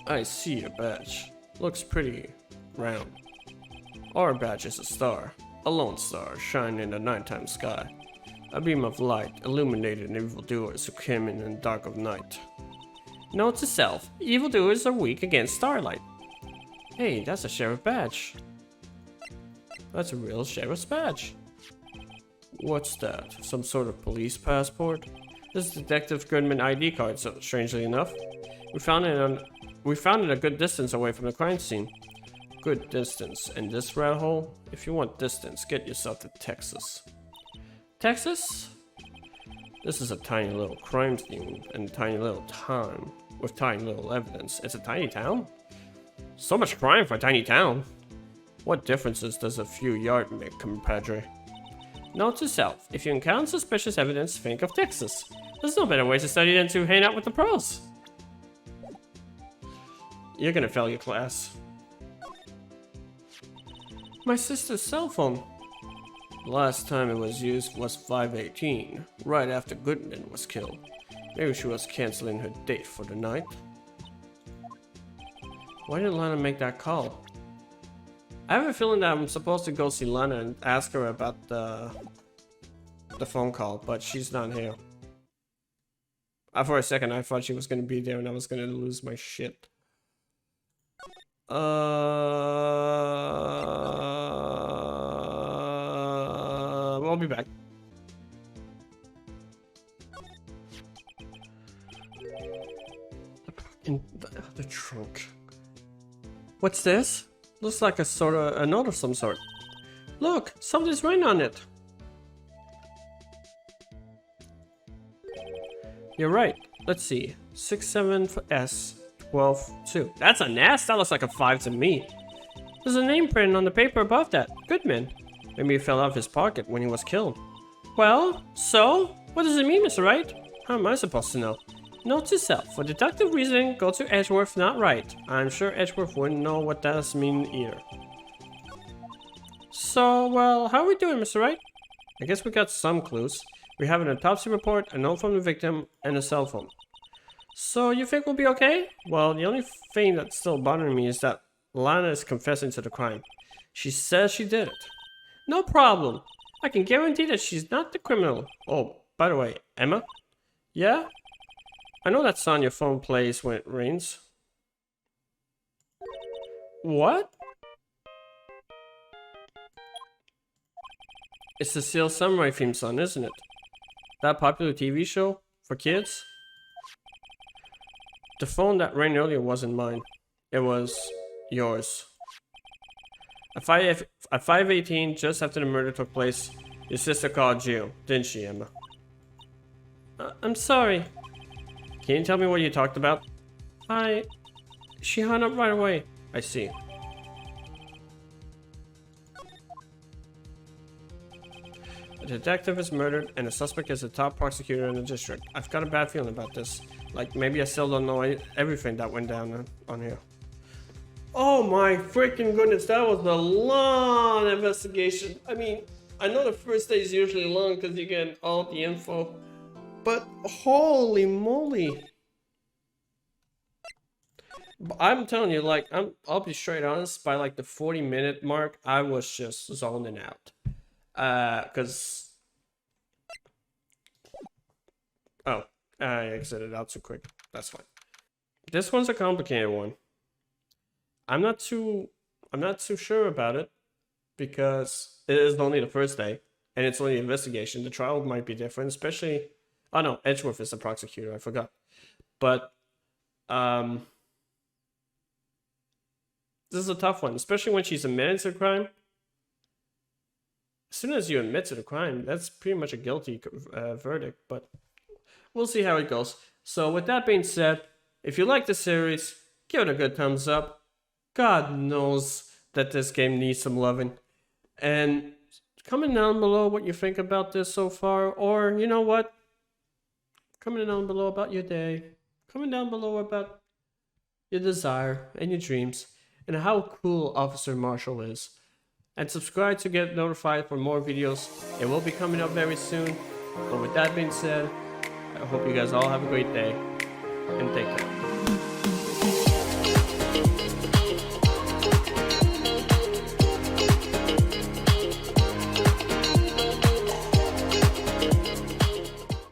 I see your badge. Looks pretty round. Our badge is a star. A lone star shining in the nighttime sky. A beam of light illuminating evildoers who came in the dark of night. Note to self, evildoers are weak against starlight. Hey, that's a sheriff badge. That's a real sheriff's badge. What's that? Some sort of police passport? This is Detective Goodman ID card, so strangely enough. We found it a good distance away from the crime scene. Good distance. And this rat hole? If you want distance, get yourself to Texas. Texas? This is a tiny little crime scene and tiny little town with tiny little evidence. It's a tiny town? So much crime for a tiny town. What differences does a few yards make, compadre? Note to self, if you encounter suspicious evidence, think of Texas. There's no better way to study than to hang out with the pros. You're gonna fail your class. My sister's cell phone. The last time it was used was 5/18, right after Goodman was killed. Maybe she was canceling her date for the night. Why did Lana make that call? I have a feeling that I'm supposed to go see Lana and ask her about the phone call, but she's not here. For a second, I thought she was gonna be there and I was gonna lose my shit. I'll be back. In the trunk. What's this? Looks like a note of some sort. Look, something's written on it. You're right. Let's see. 67S 12-2. That's an S? That looks like a 5 to me. There's a name printed on the paper above that. Goodman. Maybe it fell out of his pocket when he was killed. Well, so? What does it mean, Mr. Wright? How am I supposed to know? Note to self, for deductive reasoning, go to Edgeworth, not Wright. I'm sure Edgeworth wouldn't know what that does mean either. So, well, how are we doing, Mr. Wright? I guess we got some clues. We have an autopsy report, a note from the victim, and a cell phone. So, you think we'll be okay? Well, the only thing that's still bothering me is that Lana is confessing to the crime. She says she did it. No problem. I can guarantee that she's not the criminal. Oh, by the way, Emma? Yeah? I know that song your phone plays when it rains. What? It's the Steel Samurai theme song, isn't it? That popular TV show for kids? The phone that rang earlier wasn't mine. It was yours. At 5:18, just after the murder took place, your sister called you, didn't she, Emma? I'm sorry. Can you tell me what you talked about? She hung up right away. I see. A detective is murdered and the suspect is the top prosecutor in the district. I've got a bad feeling about this. Like, maybe I still don't know everything that went down on here. Oh my freaking goodness, that was a long investigation. I mean, I know the first day is usually long because you get all the info, but holy moly. I'm telling you, like, I'll be straight honest, by like the 40-minute mark, I was just zoning out. Cause oh, I exited out too quick. That's fine. This one's a complicated one. I'm not too sure about it because it is only the first day. and it's only investigation. The trial might be different, especially. Oh no, Edgeworth is the prosecutor. I forgot. But this is a tough one, especially when she's admitted to the crime. As soon as you admit to the crime, that's pretty much a guilty verdict. But we'll see how it goes. So with that being said, if you like the series, give it a good thumbs up. God knows that this game needs some loving. And comment down below what you think about this so far. Or, you know what? Comment down below about your day. Comment down below about your desire and your dreams. And how cool Officer Marshall is. And subscribe to get notified for more videos. It will be coming up very soon. But with that being said, I hope you guys all have a great day. And take care.